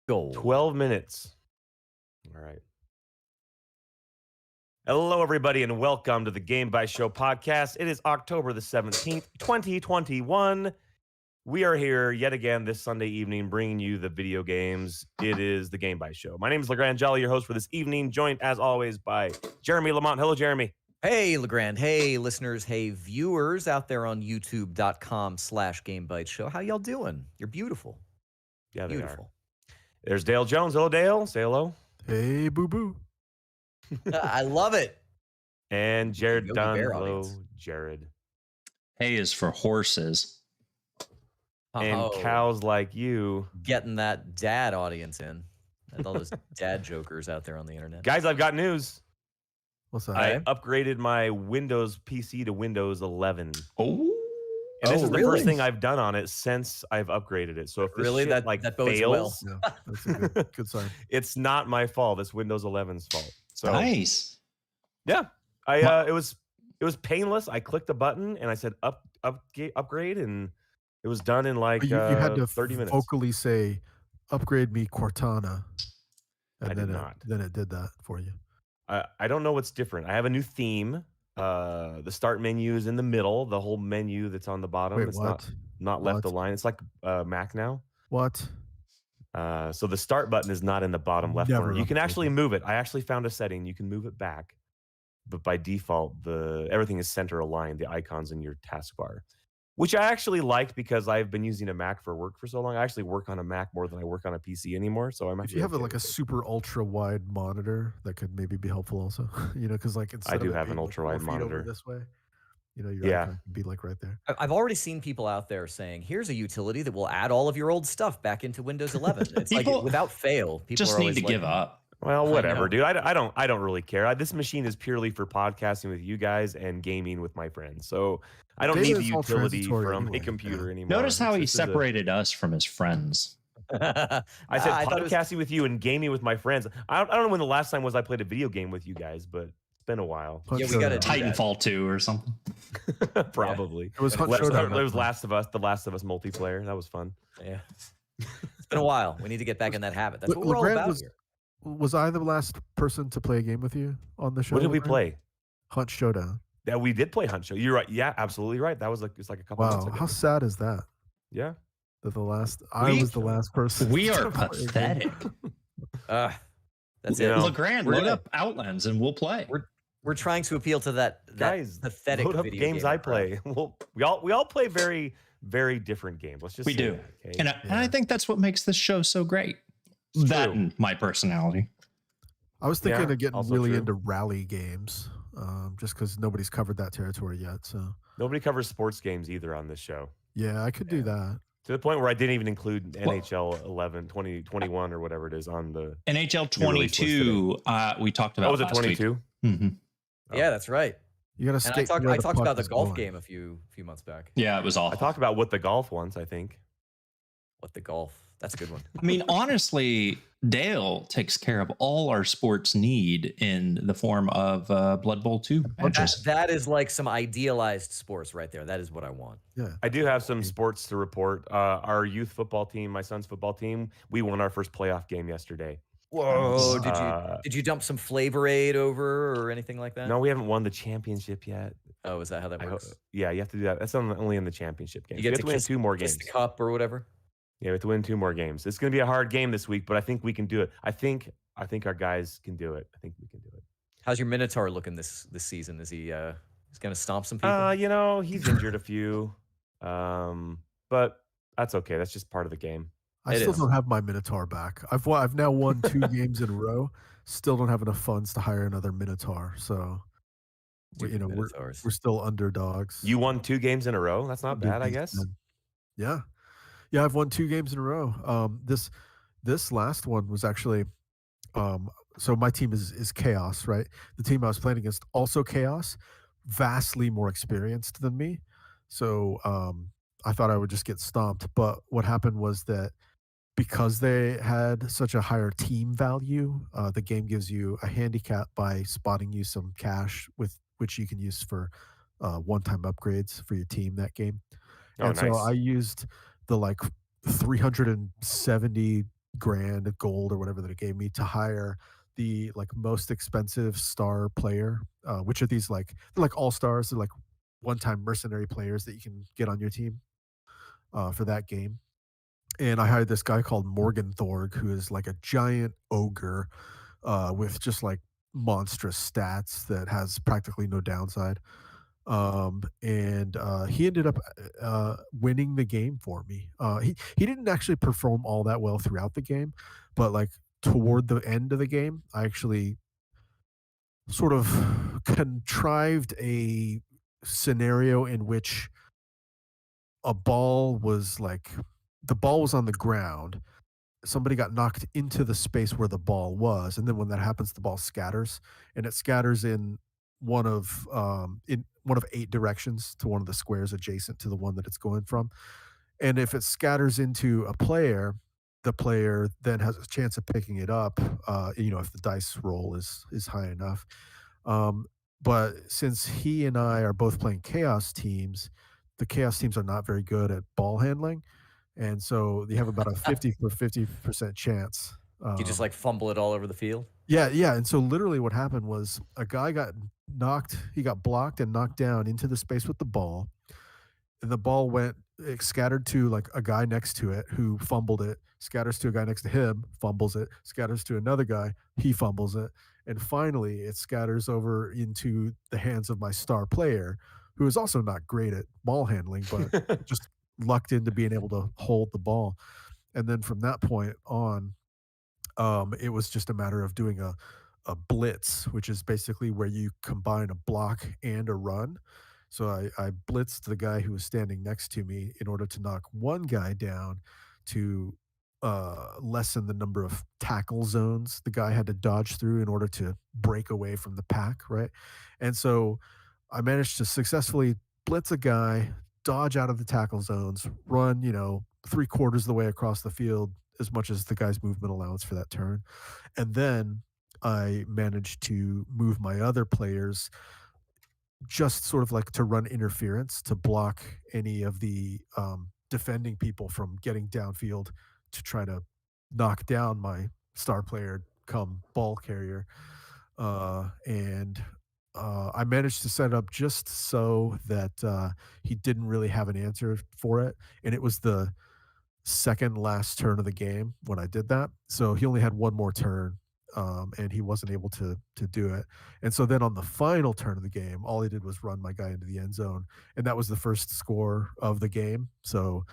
Go. 12 minutes. All right. Hello, everybody, and welcome to the Game by Show podcast. It is October the 17th, 2021. We are here yet again this Sunday evening bringing you the video games. It is the Game by Show. My name is LeGrande, your host for this evening, joined as always by Jeremy Lamont. Hello, Jeremy. Hey, LeGrande. Hey, listeners. Hey, viewers out there on youtube.com/GameBytes Show. How y'all doing? You're beautiful. Yeah, they Beautiful. are. There's Dale Jones. Hello, Dale. Say hello. Hey, boo-boo. I love it. And Jerod Yogi Dunn. Bear Hello, audience. Jerod. Hay is for horses. And cows like you. Getting that dad audience in. And all those dad jokers out there on the internet. Guys, I've got news. What's that? I upgraded my Windows PC to Windows 11. Oh. And this is the really? first thing I've done on it since I've upgraded it. So if this Really? shit, That like bodes well. fails, Yeah, that's a good sign. it's not my fault. It's Windows 11's fault. So Nice. yeah, it was painless. I clicked the button and I said upgrade, and it was done in like You had to 30 minutes. vocally say, "Upgrade me Cortana," and I then did not. Then it did that for you. I don't know what's different. I have a new theme. The start menu is in the middle. The whole menu that's on the bottom. Wait, it's what? not left What? aligned. It's like Mac now. What? So the start button is not in the bottom left Never corner. You can updated. actually move it. I actually found a setting. You can move it back, but by default, everything is center aligned. The icons in your taskbar, which I actually liked because I've been using a Mac for work for so long. I actually work on a Mac more than I work on a PC anymore. So I'm If actually you have okay like a with it. super ultra wide monitor, that could maybe be helpful also. Because like instead do of it have an being, like, 4 ultra-wide feet over monitor. this way, your Yeah. icon can be like right there. I've already seen people out there saying, here's a utility that will add all of your old stuff back into Windows 11. It's like People without fail. People Just are need always to like, give up. Well, I whatever, know. dude. I don't really care. This machine is purely for podcasting with you guys and gaming with my friends. So I don't Data need the is all utility transitory from anyway, a computer yeah. anymore. Notice how he This is a- separated us from his friends. I said I thought it was- podcasting with you and gaming with my friends. I don't know when the last time was I played a video game with you guys, but it's been a while. Hunt Yeah, we gotta Showdown. do that. Titanfall 2 or something. Probably. It was Hunt It Showdown. was Last of Us, the Last of Us multiplayer. That was fun. Yeah. It's been a while. We need to get back in that habit. That's Le- what we're all LeGrande about was- here. Was I the last person to play a game with you on the show? What did we LeGrande? play? Hunt Showdown. Yeah, we did play Hunt Show. You're right. Yeah, absolutely right. That was like it's like a couple months Wow, ago. how sad is that? Yeah. That I was the last person. We are to play a game. pathetic. That's You it. know, LeGrande, we're load gonna- up Outlands and we'll play. We're trying to appeal to that Guys, pathetic load up video games gamer I crowd. play. Well, we all play very, very different games. Let's just We say do. that, okay? And I think that's what makes this show so great. That true. and my personality. I was thinking Yeah, of getting also really true. into rally games, just because nobody's covered that territory yet. So Nobody covers sports games either on this show. yeah, I could do that. To the point where I didn't even include NHL 11, 2021 or whatever it is on the. NHL New release list 22, we talked about Oh, was it last week. 22? hmm Yeah, that's right. You got to And skate. I where talked puck about the is golf going. game a few months back. Yeah, it was I awful. talked about what the golf once, I think. What the golf? That's a good one. I mean, honestly, Dale takes care of all our sports need in the form of Blood Bowl 2 matches. That is like some idealized sports right there. That is what I want. Yeah, I do have some sports to report. Our youth football team, my son's football team, we won our first playoff game yesterday. Whoa! Uh, Did you dump some Flavor Aid over or anything like that? No, we haven't won the championship yet. Oh, is that how that I hope, works? yeah, you have to do that. That's only in the championship game. You We get have to to win kiss, 2 more kiss games. the cup or whatever. Yeah, we have to win 2 more games. It's going to be a hard game this week, but I think we can do it. I think our guys can do it. I think we can do it. How's your Minotaur looking this season? Is he he's gonna stomp some people? He's injured a few, but that's okay. That's just part of the game. I It still is. don't have my Minotaur back. I've now won 2 games in a row. Still don't have enough funds to hire another Minotaur. So Stupid we're Minotaurs. still underdogs. You won 2 games in a row. That's not bad, I guess. Yeah, I've won 2 games in a row. This last one was actually, so my team is Chaos, right? The team I was playing against also Chaos, vastly more experienced than me. So I thought I would just get stomped. But what happened was that because they had such a higher team value, the game gives you a handicap by spotting you some cash with which you can use for one-time upgrades for your team that game. Oh, And so nice. I used the like 370 grand, gold, or whatever that it gave me to hire the like most expensive star player. Which are these like they're like all stars, they're like one-time mercenary players that you can get on your team for that game. And I hired this guy called Morgan Thorg, who is like a giant ogre with just like monstrous stats that has practically no downside. And he ended up winning the game for me. He didn't actually perform all that well throughout the game, but like toward the end of the game, I actually sort of contrived a scenario in which a ball was like the ball was on the ground, somebody got knocked into the space where the ball was, and then when that happens the ball scatters, and it scatters in one of 8 directions to one of the squares adjacent to the one that it's going from. And if it scatters into a player, the player then has a chance of picking it up, if the dice roll is high enough. But since he and I are both playing chaos teams, the chaos teams are not very good at ball handling, and so you have about a 50% chance. You just like fumble it all over the field. Yeah. And so literally what happened was a guy got blocked and knocked down into the space with the ball, and the ball it scattered to like a guy next to it who fumbled it, scatters to a guy next to him, fumbles it, scatters to another guy, he fumbles it, and finally it scatters over into the hands of my star player, who is also not great at ball handling, but just lucked into being able to hold the ball. And then from that point on, it was just a matter of doing a blitz, which is basically where you combine a block and a run. So I blitzed the guy who was standing next to me in order to knock one guy down to lessen the number of tackle zones the guy had to dodge through in order to break away from the pack, right? And so I managed to successfully blitz a guy, dodge out of the tackle zones, run, 3/4 of the way across the field, as much as the guy's movement allowance for that turn. And then I managed to move my other players just sort of like to run interference to block any of the defending people from getting downfield to try to knock down my star player come ball carrier. And I managed to set it up just so that he didn't really have an answer for it. And it was the second last turn of the game when I did that. So he only had one more turn, and he wasn't able to do it. And so then on the final turn of the game, all he did was run my guy into the end zone. And that was the first score of the game. So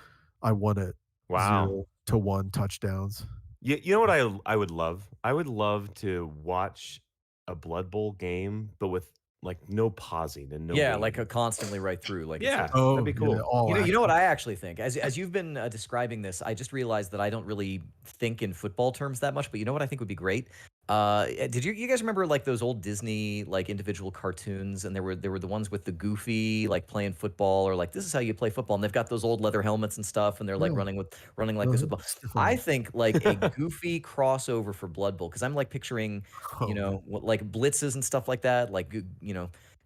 I won it. Wow. 0-1 touchdowns. You know what I would love? I would love to watch a Blood Bowl game, but with like no pausing and no Yeah, waiting. like a constantly right through. Like Yeah. it's like- That'd be cool. You know what I actually think? As you've been describing this, I just realized that I don't really think in football terms that much. But you know what I think would be great? Did you guys remember like those old Disney like individual cartoons? And there were the ones with the Goofy like playing football, or like this is how you play football. And they've got those old leather helmets and stuff, and they're like running like this football. I think like a Goofy crossover for Blood Bowl, because I'm like picturing like blitzes and stuff like that, like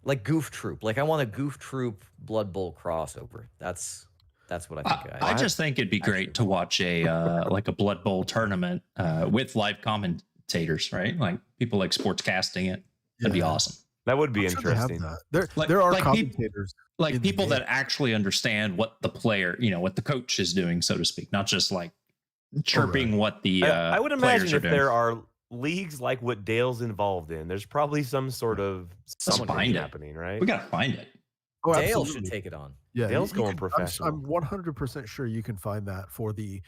like Goof Troop. Like I want a Goof Troop Blood Bowl crossover. That's what I think. I just think it'd be great to watch a like a Blood Bowl tournament with live commentators, right? Like people like sportscasting it. That'd be awesome. That would be I'm sure they have interesting. that. There are commentators. Like people that actually understand what the player, what the coach is doing, so to speak, not just like chirping what the I would players imagine are if doing. there are leagues like what Dale's involved in, there's probably some sort of something happening, right? We gotta find it. Oh, Dale absolutely. should take it on. Yeah, Dale's you going can- professional. I'm 100% sure you can find that for the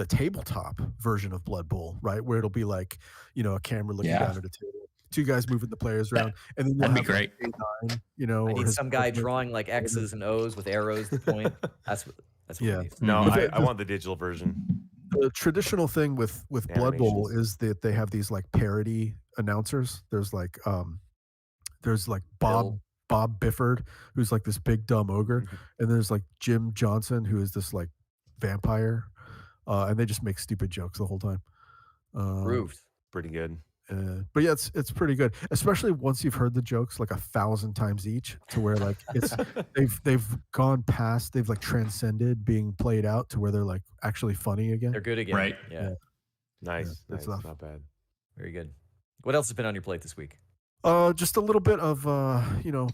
tabletop version of Blood Bowl, right? Where it'll be like, a camera looking Yeah. down at a table, two guys moving the players around, and then that'd be you'll have, like, great. A9, I or need his some guy partner. drawing like X's and O's with arrows to point. That's what Yeah. we need. No, Mhm. I want the digital version. The traditional thing with Blood Bowl Animations. is that they have these like parody announcers. There's like Bill. Bob Bifford, who's like this big dumb ogre, Mhm. and there's like Jim Johnson, who is this like vampire, and they just make stupid jokes the whole time. Proved. Pretty good. But yeah, it's pretty good, especially once you've heard the jokes like 1,000 times each, to where like they've gone past, they've like transcended being played out to where they're like actually funny again. They're good again. Right. Yeah. Nice, good nice, stuff. not bad. Very good. What else has been on your plate this week? Just a little bit of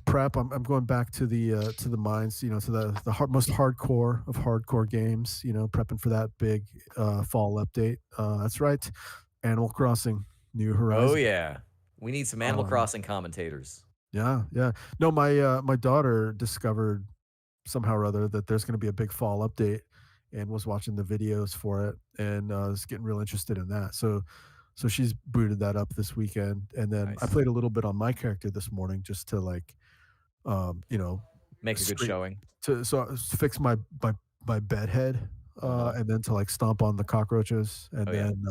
prep. I'm going back to the mines, to the most hardcore of hardcore games. Prepping for that big fall update. That's right, Animal Crossing New Horizons. Oh yeah, we need some Animal Crossing commentators. Yeah. No, my daughter discovered somehow or other that there's going to be a big fall update, and was watching the videos for it, and is getting real interested in that. So she's booted that up this weekend, and then I Nice. played a little bit on my character this morning just to Make a good showing. to fix my bed head, and then to stomp on the cockroaches, and Oh, yeah. then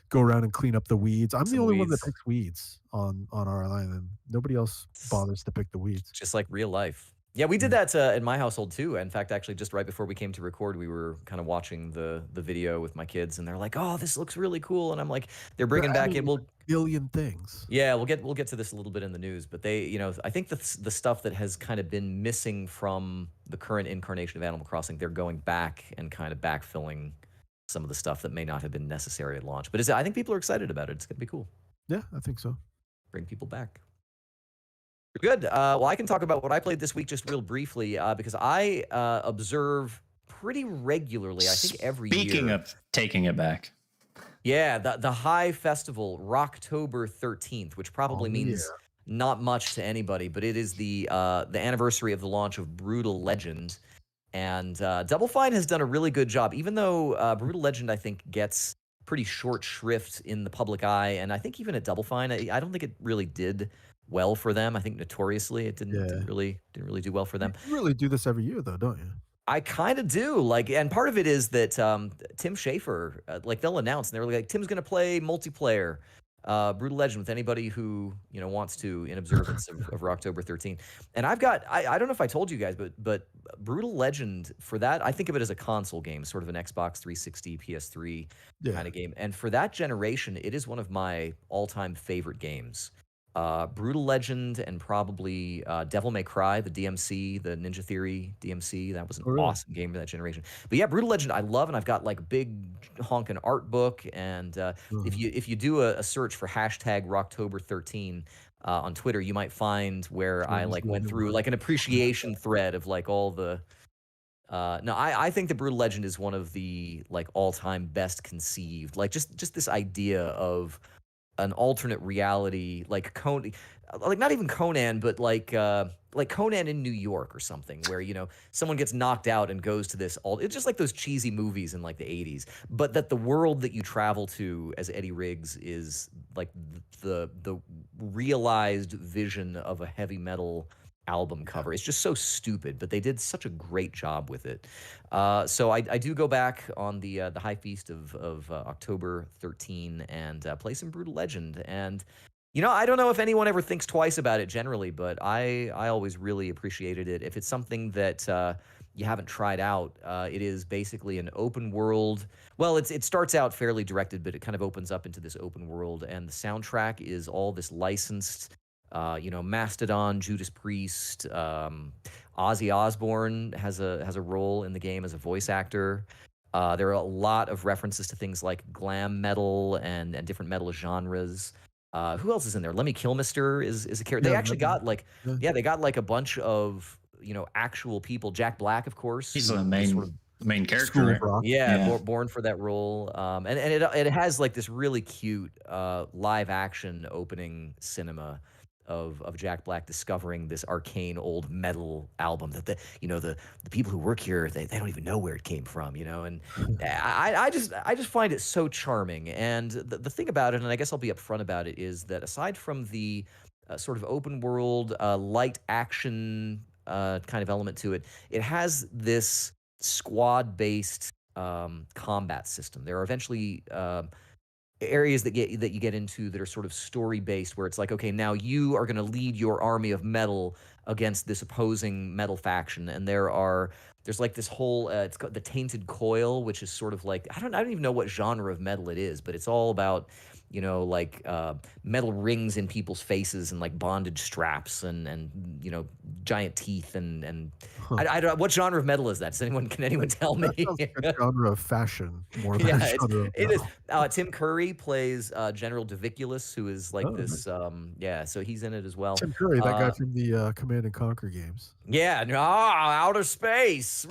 go around and clean up the weeds. I'm the Some only one that weeds. picks weeds on our island. Nobody else bothers to pick the weeds. Just like real life. Yeah, we did that in my household too. In fact, actually, just right before we came to record, we were kind of watching the video with my kids, and they're like, "Oh, this looks really cool," and I'm like, "They're bringing back in." Well, billion things. Yeah, we'll get to this a little bit in the news, but they, I think the stuff that has kind of been missing from the current incarnation of Animal Crossing, they're going back and kind of backfilling some of the stuff that may not have been necessary at launch. But I think people are excited about it. It's gonna be cool. Yeah, I think so. Bring people back. Good. Well, I can talk about what I played this week just real briefly because I observe pretty regularly. I think every year. Speaking of taking it back. Yeah, the High Festival, Rocktober 13th, which probably means not much to anybody, but it is the anniversary of the launch of Brutal Legend. And Double Fine has done a really good job, even though Brutal Legend, I think, gets pretty short shrift in the public eye. And I think even at Double Fine, I don't think it really did well for them. I think notoriously it didn't really do well for them. You really do this every year, though, don't you? I kind of do, and part of it is that Tim Schafer, they'll announce, and they're like, Tim's going to play multiplayer Brutal Legend with anybody who wants to, in observance of Rocktober 13. And I've got, I don't know if I told you guys, but Brutal Legend, for that, I think of it as a console game, sort of an Xbox 360, PS3 kind of game. And for that generation, it is one of my all-time favorite games. Brutal Legend and probably Devil May Cry, the DMC, the Ninja Theory DMC. That was an awesome game for that generation. But yeah, Brutal Legend I love, and I've got a big honking art book. And if you do a search for hashtag Rocktober13 on Twitter, you might find where I went through an appreciation thread of all the. No, I think that Brutal Legend is one of the all-time best conceived. Just this idea of an alternate reality, not even Conan, but like Conan in New York or something, where someone gets knocked out and goes to this it's just like those cheesy movies in the 80s, but that the world that you travel to as Eddie Riggs is the realized vision of a heavy metal album cover. It's just so stupid, but they did such a great job with it. So I do go back on the High Feast of October 13 and play some Brutal Legend. And I don't know if anyone ever thinks twice about it generally, but I always really appreciated it. If it's something that you haven't tried out, it is basically an open world. Well, it starts out fairly directed, but it kind of opens up into this open world, and the soundtrack is all this licensed. Mastodon, Judas Priest, Ozzy Osbourne has a role in the game as a voice actor. There are a lot of references to things like glam metal and different metal genres. Who else is in there? Lemmy Kilmister is a character. They actually got they got a bunch of actual people. Jack Black, of course. He's the main character. Right? Yeah, born for that role. And it has this really cute live action opening cinema of Jack Black discovering this arcane old metal album that the people who work here they don't even know where it came from, and I just find it so charming. And the thing about it, and I guess I'll be upfront about it, is that aside from the sort of open world light action kind of element to it, it has this squad based combat system. There are eventually areas that you get into that are sort of story based, where it's like, okay, now you are going to lead your army of metal against this opposing metal faction, and there's this whole it's called the Tainted Coil, which is sort of I don't even know what genre of metal it is, but it's all about metal rings in people's faces and bondage straps and giant teeth and Huh. I don't. What genre of metal is that? Can anyone tell me? That sounds like a genre of fashion more than Yeah, a genre of it is. metal. Tim Curry plays General Daviculus, who is like Oh, this. Yeah, so he's in it as well. Tim Curry, that guy Uh, from the Command and Conquer games. Yeah, outer space.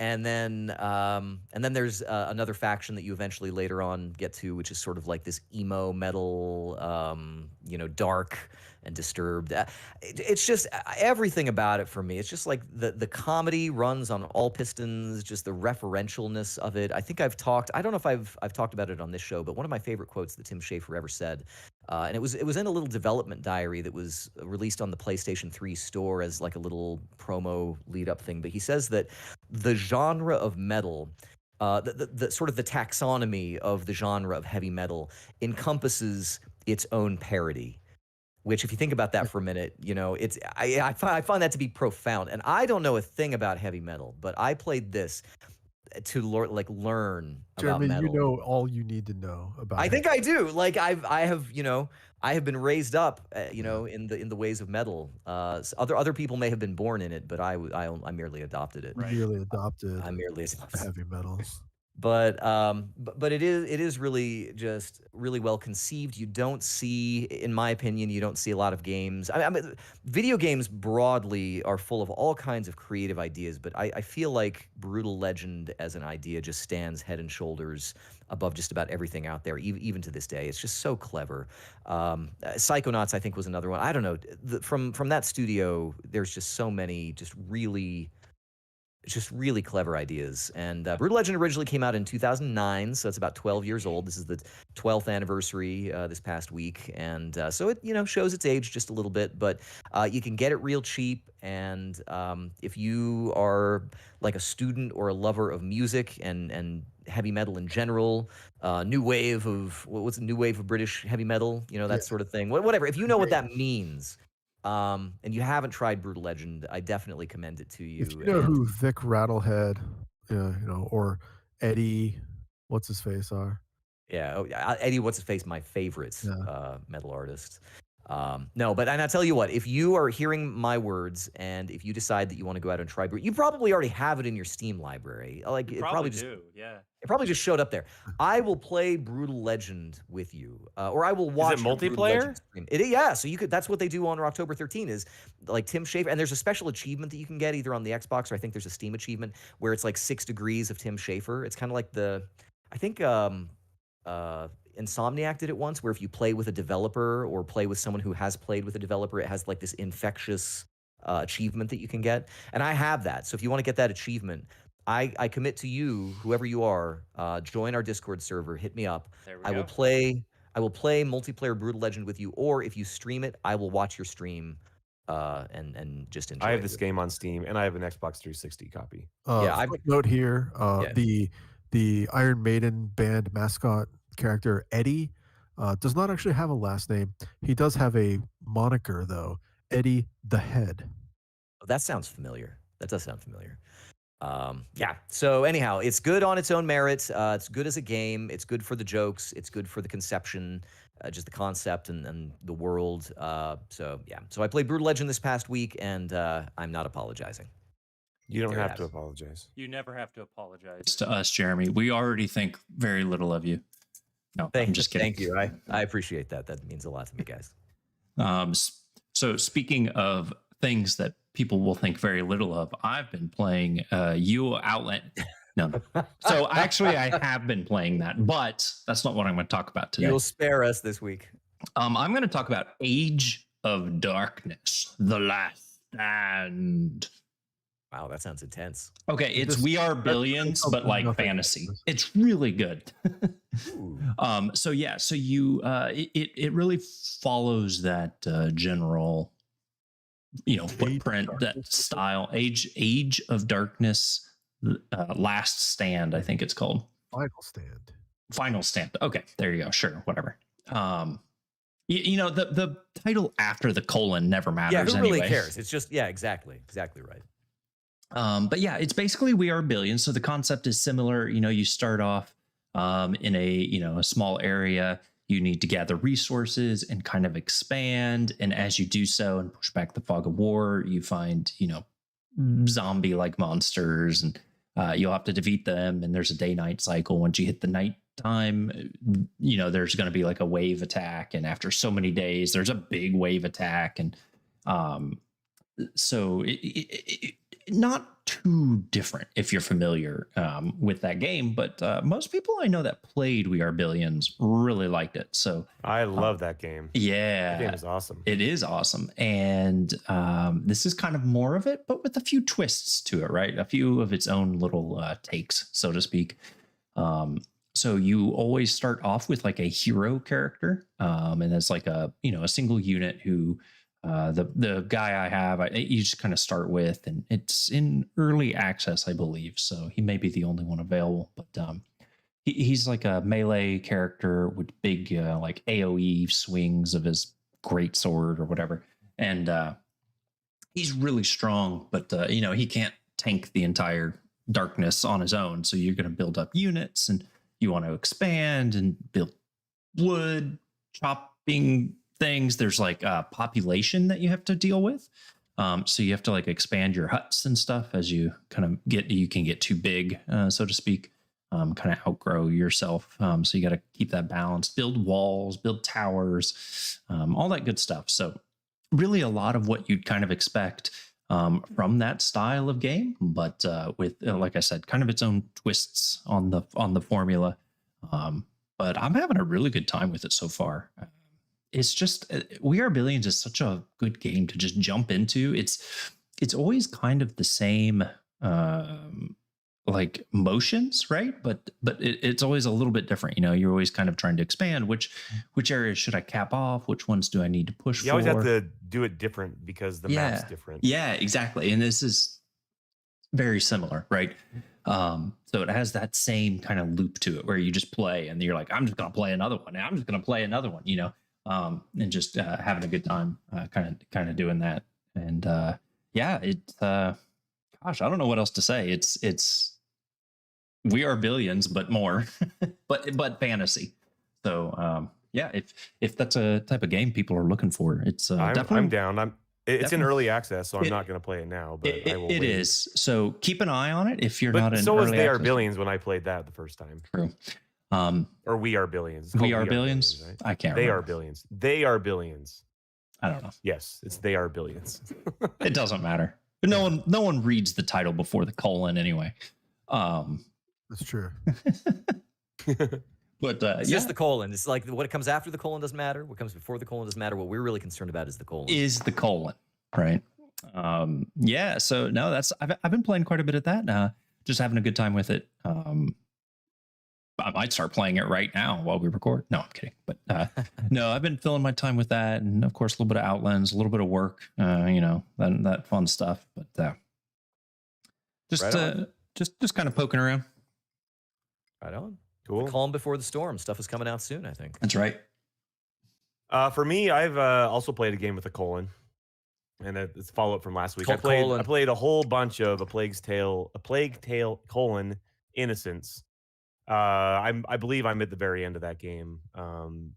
And then there's another faction that you eventually later on get to, which is sort of like this emo metal, dark and disturbed. It's just everything about it for me. It's just like the comedy runs on all pistons, just the referentialness of it. I think I don't know if I've talked about it on this show, but one of my favorite quotes that Tim Schafer ever said, and it was in a little development diary that was released on the PlayStation 3 store as like a little promo lead up thing. But he says that the genre of metal, the sort of the taxonomy of the genre of heavy metal encompasses its own parody. Which, if you think about that for a minute, I find that to be profound. And I don't know a thing about heavy metal, but I played this to learn about Jeremy, metal. you know all you need to know about. I think I do. Like I have been raised up, in the ways of metal. Other people may have been born in it, but I merely adopted it. Merely adopted I merely adopted. heavy metals. But it is really just really well conceived. You don't see, in my opinion, you don't see a lot of games. I mean, video games broadly are full of all kinds of creative ideas, but I feel like Brutal Legend as an idea just stands head and shoulders above just about everything out there, even to this day. It's just so clever. Psychonauts, I think, was another one. I don't know. From that studio, there's just so many just really clever ideas. And Brutal Legend originally came out in 2009, so it's about 12 years old. This is the 12th anniversary this past week, and so it shows its age just a little bit, but you can get it real cheap. And if you are like a student or a lover of music and heavy metal in general, new wave of British heavy metal, that sort of thing, whatever. If you know what that means, and you haven't tried Brutal Legend, I definitely commend it to you. If you know who Vic Rattlehead, or Eddie, what's his face are? Yeah, Eddie What's His Face, my favorite metal artist. No, but and I tell you what, if you are hearing my words and if you decide that you want to go out and try, you probably already have it in your Steam library. Like it probably just do, yeah. It probably just showed up there. I will play Brutal Legend with you, or I will watch. Is it your Brutal multiplayer? Legend stream. Yeah. So you could. That's what they do on Rocktober 13. Is like Tim Schafer, and there's a special achievement that you can get either on the Xbox or I think there's a Steam achievement where it's like 6 degrees of Tim Schafer. It's kind of like I think Insomniac did it once, where if you play with a developer or play with someone who has played with a developer, it has like this infectious achievement that you can get. And I have that. So if you want to get that achievement, I commit to you, whoever you are, join our Discord server, hit me up. I will play multiplayer Brutal Legend with you, or if you stream it, I will watch your stream and just enjoy I have it. this game on Steam, and I have an Xbox 360 copy. Note here, the Iron Maiden band mascot character Eddie does not actually have a last name. He does have a moniker though, Eddie the Head. That sounds familiar. That does sound familiar. So anyhow, it's good on its own merits. It's good as a game. It's good for the jokes. It's good for the conception, just the concept and the world. So I played Brutal Legend this past week, and I'm not apologizing. You don't There have it to is. apologize. You never have to apologize. It's to us, Jeremy. We already think very little of you. No, I'm just kidding. Thank you. I appreciate that. That means a lot to me, guys. So speaking of things that people will think very little of, I've been playing Outland. No. So actually, I have been playing that, but that's not what I'm going to talk about today. You'll spare us this week. I'm going to talk about Age of Darkness, The Last Stand. Wow, that sounds intense. Okay, it's We Are Billions, but like fantasy. It's really good. So you it really follows that general footprint, that style. Age of Darkness, Last Stand, I think it's called. Final Stand. Okay, there you go. Sure, whatever. The title after the colon never matters. Yeah, who really anyway. cares? It's just exactly right. But yeah, it's basically We Are Billions. So the concept is similar. You start off in a small area. you need to gather resources and kind of expand. And as you do so and push back the fog of war, you find, zombie like monsters, and you'll have to defeat them. And there's a day-night cycle. Once you hit the night time, there's going to be like a wave attack. And after so many days, there's a big wave attack. And so it not too different if you're familiar with that game, but most people I know that played We Are Billions really liked it. So I love that game. Yeah, that game is awesome. It is awesome. And this is kind of more of it, but with a few twists to it, right? A few of its own little takes, so to speak. So you always start off with like a hero character, and that's like a single unit who the guy I have, you just kind of start with, and it's in early access, I believe. So he may be the only one available, but he's like a melee character with big like AoE swings of his great sword or whatever, and he's really strong, but he can't tank the entire darkness on his own. So you're going to build up units, and you want to expand and build wood chopping things. There's like a population that you have to deal with. So you have to like expand your huts and stuff as you kind of you can get too big, so to speak, kind of outgrow yourself. So you got to keep that balanced, build walls, build towers, all that good stuff. So really a lot of what you'd kind of expect from that style of game, but with, like I said, kind of its own twists on the formula. But I'm having a really good time with it so far. It's just We Are Billions is such a good game to just jump into. It's always kind of the same like motions, right? But it's always a little bit different. You're always kind of trying to expand. Which areas should I cap off? Which ones do I need to push for? You always have to do it different because the map's different. Yeah, exactly. And this is very similar, right? So it has that same kind of loop to it where you just play and you're like, I'm just going to play another one. I'm just going to play another one, and just having a good time, kind of doing that. And gosh, I don't know what else to say. It's We Are Billions, but more, but fantasy. So if that's a type of game people are looking for, it's definitely. I'm down. It's in early access, so I'm not going to play it now. But I will. It is. So keep an eye on it if you're not in. So was early They Are access. Billions when I played that the first time. True. Or We Are Billions. We Are Billions. Right? I can't. They remember. Are Billions. They Are Billions. I don't know. Yes, it's They Are Billions. It doesn't matter. But no one reads the title before the colon anyway. That's true. But It's just the colon. It's like what comes after the colon doesn't matter. What comes before the colon doesn't matter. What we're really concerned about is the colon. Is the colon, right? So no, I've been playing quite a bit of that. Just having a good time with it. I might start playing it right now while we record. No, I'm kidding. But no, I've been filling my time with that, and of course a little bit of Outlands, a little bit of work. That fun stuff. But just kind of poking around. Right on. Cool. The calm before the storm. Stuff is coming out soon, I think. That's right. For me, I've also played a game with a colon, and it's a follow up from last week. I played a whole bunch of A Plague Tale: Innocence. I believe I'm at the very end of that game.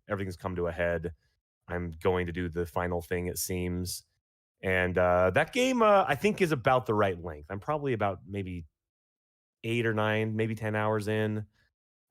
Everything's come to a head. I'm going to do the final thing, it seems. And that game, I think, is about the right length. I'm probably about maybe 8 or 9, maybe 10 hours in.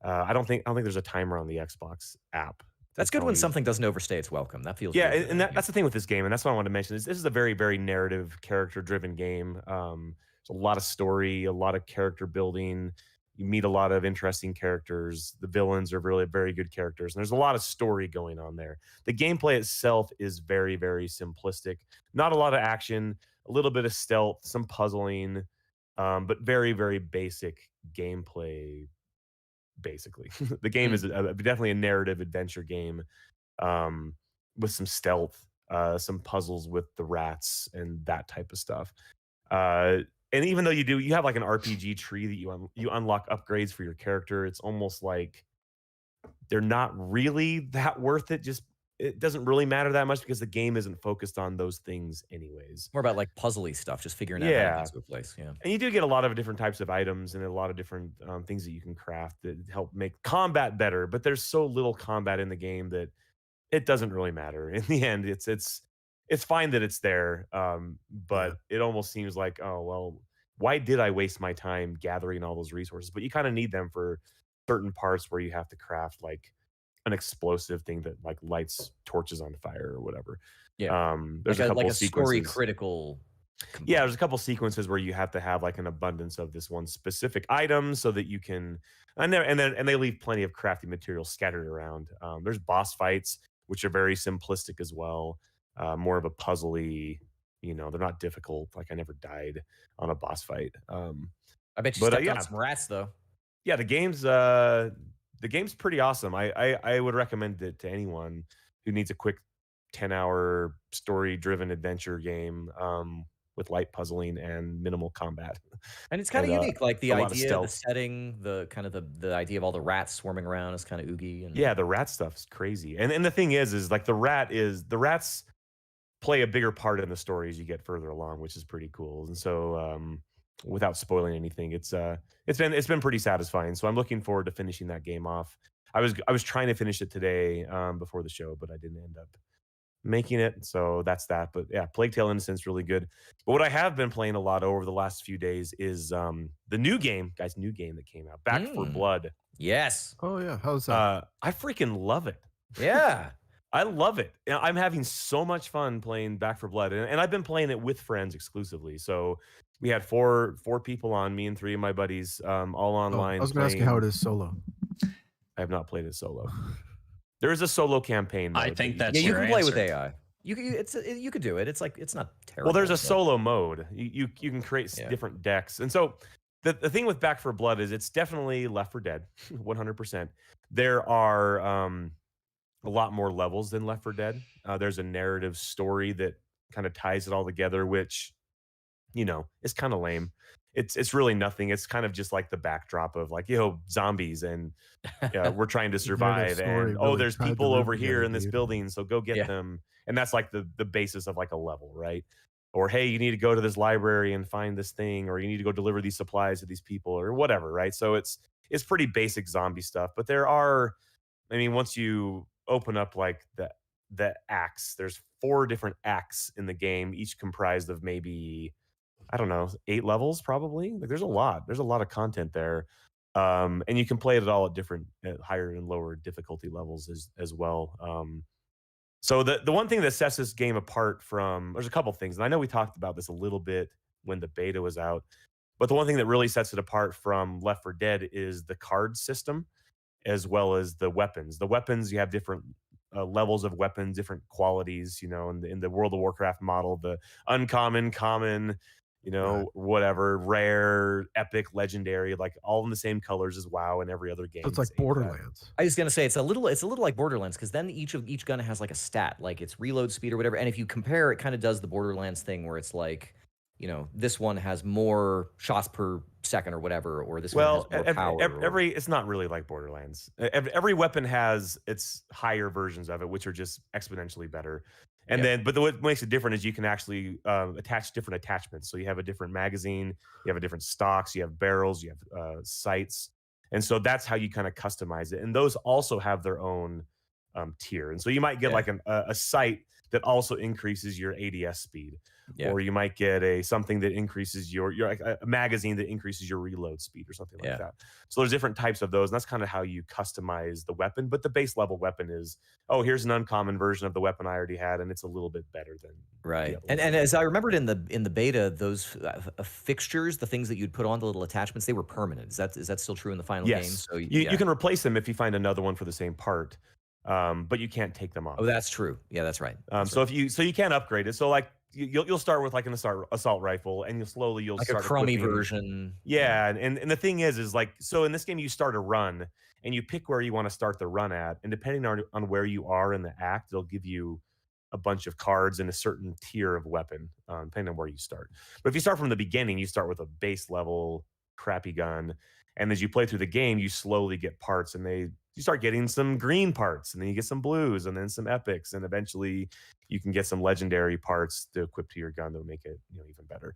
I don't think there's a timer on the Xbox app. That's good when something doesn't overstay its welcome. That feels yeah, good. and that's the thing with this game, and that's what I wanted to mention. This is a very, very narrative, character-driven game. There's a lot of story, a lot of character building. You meet a lot of interesting characters. The villains are really very good characters, and there's a lot of story going on there. The gameplay itself is very, very simplistic. Not a lot of action, a little bit of stealth, some puzzling, but very, very basic gameplay. Basically, the game is definitely a narrative adventure game with some stealth, some puzzles with the rats and that type of stuff. And even though you have like an RPG tree that you unlock upgrades for your character, it's almost like they're not really that worth it. Just it doesn't really matter that much because the game isn't focused on those things anyways. More about like puzzly stuff, just figuring out how to get to a place. Yeah. And you do get a lot of different types of items and a lot of different things that you can craft that help make combat better. But there's so little combat in the game that it doesn't really matter. In the end, it's fine that it's there, but it almost seems like, oh well, why did I waste my time gathering all those resources? But you kind of need them for certain parts where you have to craft like an explosive thing that like lights torches on fire or whatever. Yeah. There's a couple like a sequences. story critical. Yeah, there's a couple sequences where you have to have like an abundance of this one specific item so that you can, and they leave plenty of crafting materials scattered around. There's boss fights which are very simplistic as well, more of a puzzly. You know, they're not difficult. Like I never died on a boss fight. I bet you stepped on some rats though. Yeah, the game's pretty awesome. I would recommend it to anyone who needs a quick 10-hour story-driven adventure game with light puzzling and minimal combat. And it's kind of unique, like the idea, the setting, the kind of the idea of all the rats swarming around is kind of oogie. And yeah, the rat stuff's crazy. And the thing is like the rats play a bigger part in the story as you get further along, which is pretty cool. And so without spoiling anything, it's been pretty satisfying. So I'm looking forward to finishing that game off. I was trying to finish it today before the show, but I didn't end up making it. So that's that. But yeah, Plague Tale Innocence really good. But what I have been playing a lot over the last few days is the new game that came out, Back for Blood. Yes. Oh yeah, how's that? I freaking love it. Yeah. I love it. I'm having so much fun playing Back for Blood, and I've been playing it with friends exclusively. So we had four people on, me and 3 of my buddies, all online. I was going to ask you how it is solo. I have not played it solo. There is a solo campaign mode. I think that's you your can play answer. with AI. You could do it. It's like it's not terrible. Well, there's a solo mode. You can create different decks, and so the thing with Back for Blood is it's definitely Left 4 Dead, 100%. There are a lot more levels than Left 4 Dead. There's a narrative story that kind of ties it all together, which, you know, is kind of lame. It's really nothing. It's kind of just like the backdrop of like, zombies and we're trying to survive. And really there's people over here in this building, so go get them. And that's like the basis of like a level, right? Or hey, you need to go to this library and find this thing, or you need to go deliver these supplies to these people, or whatever, right? So it's pretty basic zombie stuff. But there are, I mean, once you open up like the acts, there's 4 different acts in the game, each comprised of maybe, I don't know, 8 levels probably. Like there's a lot of content there. And you can play it all at higher and lower difficulty levels as well. So the one thing that sets this game apart from, there's a couple things, and I know we talked about this a little bit when the beta was out, but the one thing that really sets it apart from Left 4 Dead is the card system, as well as the weapons. The weapons, you have different levels of weapons, different qualities, in the World of Warcraft model, the uncommon, common, whatever, rare, epic, legendary, like all in the same colors as WoW and every other game. So it's like Borderlands. I was gonna say it's a little like Borderlands, because then each gun has like a stat, like its reload speed or whatever. And if you compare, it kind of does the Borderlands thing where it's like, this one has more shots per second or whatever, or this one has more power. It's not really like Borderlands. Every weapon has its higher versions of it, which are just exponentially better. And then, but what makes it different is you can actually attach different attachments. So you have a different magazine, you have a different stocks, you have barrels, you have sights. And so that's how you kind of customize it. And those also have their own tier. And so you might get like a sight that also increases your ADS speed, or you might get something that increases your a magazine that increases your reload speed or something like that. So there's different types of those, and that's kind of how you customize the weapon. But the base level weapon is, here's an uncommon version of the weapon I already had, and it's a little bit better than And as I remembered in the beta, those fixtures, the things that you'd put on, the little attachments, they were permanent. Is that still true in the final game? So you can replace them if you find another one for the same part. But you can't take them off. Oh, that's true. Yeah, that's right. So you can't upgrade it. So like you'll start with like an assault rifle, and you'll like start a crummy equipping. version. Yeah, and the thing is like, so in this game you start a run, and you pick where you want to start the run at, and depending on where you are in the act, it'll give you a bunch of cards and a certain tier of weapon, depending on where you start. But if you start from the beginning, you start with a base level crappy gun, And as you play through the game, you slowly get parts, and you start getting some green parts, and then you get some blues, and then some epics, and eventually you can get some legendary parts to equip to your gun to make it even better.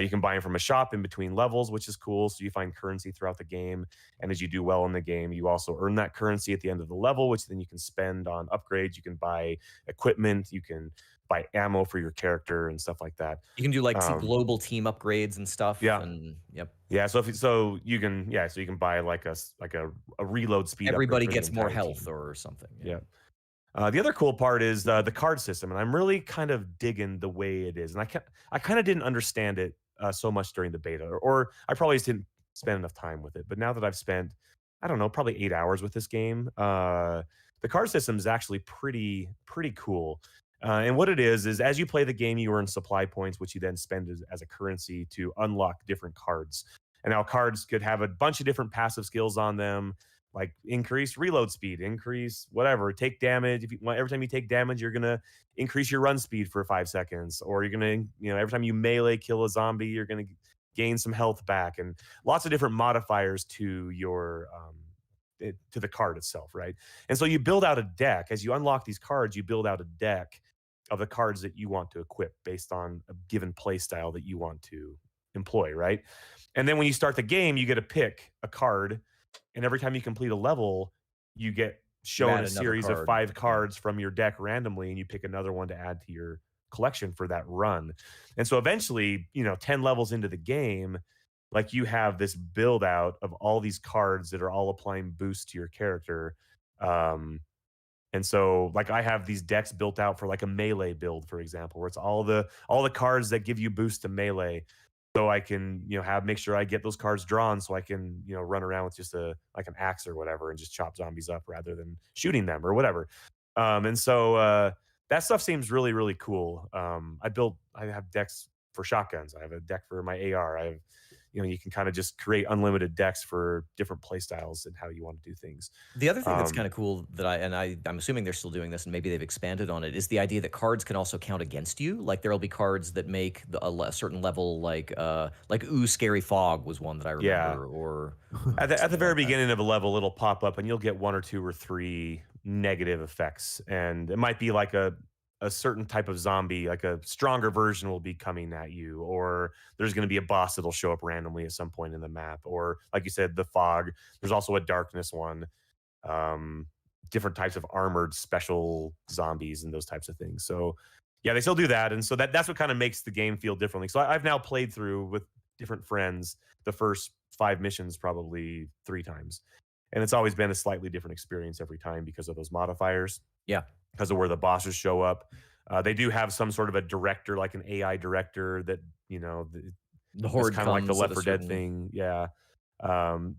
You can buy them from a shop in between levels, which is cool. So you find currency throughout the game, and as you do well in the game, you also earn that currency at the end of the level, which then you can spend on upgrades. You can buy equipment, you can buy ammo for your character and stuff like that. You can do like some global team upgrades and stuff. Yeah. And yep. Yeah. So you can buy like a reload speed. Everybody gets more health or something. Yeah. The other cool part is the card system, and I'm really kind of digging the way it is. And I kind of didn't understand it so much during the beta, or I probably just didn't spend enough time with it. But now that I've spent, I don't know, probably 8 hours with this game, the card system is actually pretty cool. And what it is as you play the game, you earn supply points, which you then spend as a currency to unlock different cards. And now cards could have a bunch of different passive skills on them, like increase reload speed, increase whatever, take damage. Every time you take damage, you're gonna increase your run speed for 5 seconds, or you're gonna, every time you melee kill a zombie, you're gonna gain some health back, and lots of different modifiers to your to the card itself, right? And so you build out a deck. As you unlock these cards, you build out a deck of the cards that you want to equip based on a given play style that you want to employ, right? And then when you start the game, you get to pick a card, and every time you complete a level, you get shown a series of 5 cards from your deck randomly, and you pick another one to add to your collection for that run. And so eventually, 10 levels into the game, like, you have this build out of all these cards that are all applying boosts to your character. And so, like, I have these decks built out for like a melee build, for example, where it's all the cards that give you boost to melee. So I can, make sure I get those cards drawn, so I can, run around with just an axe or whatever and just chop zombies up rather than shooting them or whatever. And so that stuff seems really, really cool. I have decks for shotguns. I have a deck for my AR. I have, you can kind of just create unlimited decks for different play styles and how you want to do things. The other thing that's kind of cool that I'm assuming they're still doing this, and maybe they've expanded on it, is the idea that cards can also count against you. Like, there'll be cards that make a certain level, like Ooh, Scary Fog was one that I remember. Yeah. Or at the very beginning of a level, it'll pop up and you'll get 1 or 2 or 3 negative effects. And it might be like a certain type of zombie, like a stronger version will be coming at you, or there's going to be a boss that'll show up randomly at some point in the map, or like you said, the fog. There's also a darkness one, different types of armored special zombies and those types of things. So yeah, they still do that. And so that's what kind of makes the game feel differently. So I've now played through with different friends the first 5 missions probably 3 times. And it's always been a slightly different experience every time because of those modifiers. Yeah. Because of where the bosses show up. They do have some sort of a director, like an AI director that, the horde kind of like the comes Left at a 4 Dead certain- thing. Yeah.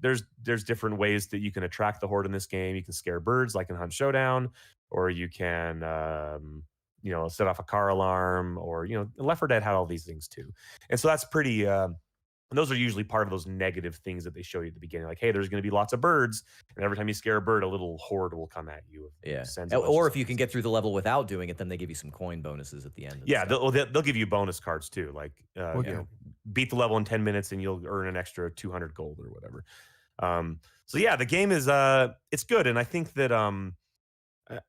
There's different ways that you can attract the horde in this game. You can scare birds like in Hunt Showdown, or you can, set off a car alarm, or, Left 4 Dead had all these things too. And so that's pretty, and those are usually part of those negative things that they show you at the beginning. Like, hey, there's going to be lots of birds, and every time you scare a bird, a little horde will come at you. Yeah. Or if you can get through the level without doing it, then they give you some coin bonuses at the end. Yeah, they'll give you bonus cards too. Like, beat the level in 10 minutes and you'll earn an extra 200 gold or whatever. So yeah, the game is it's good, and I think that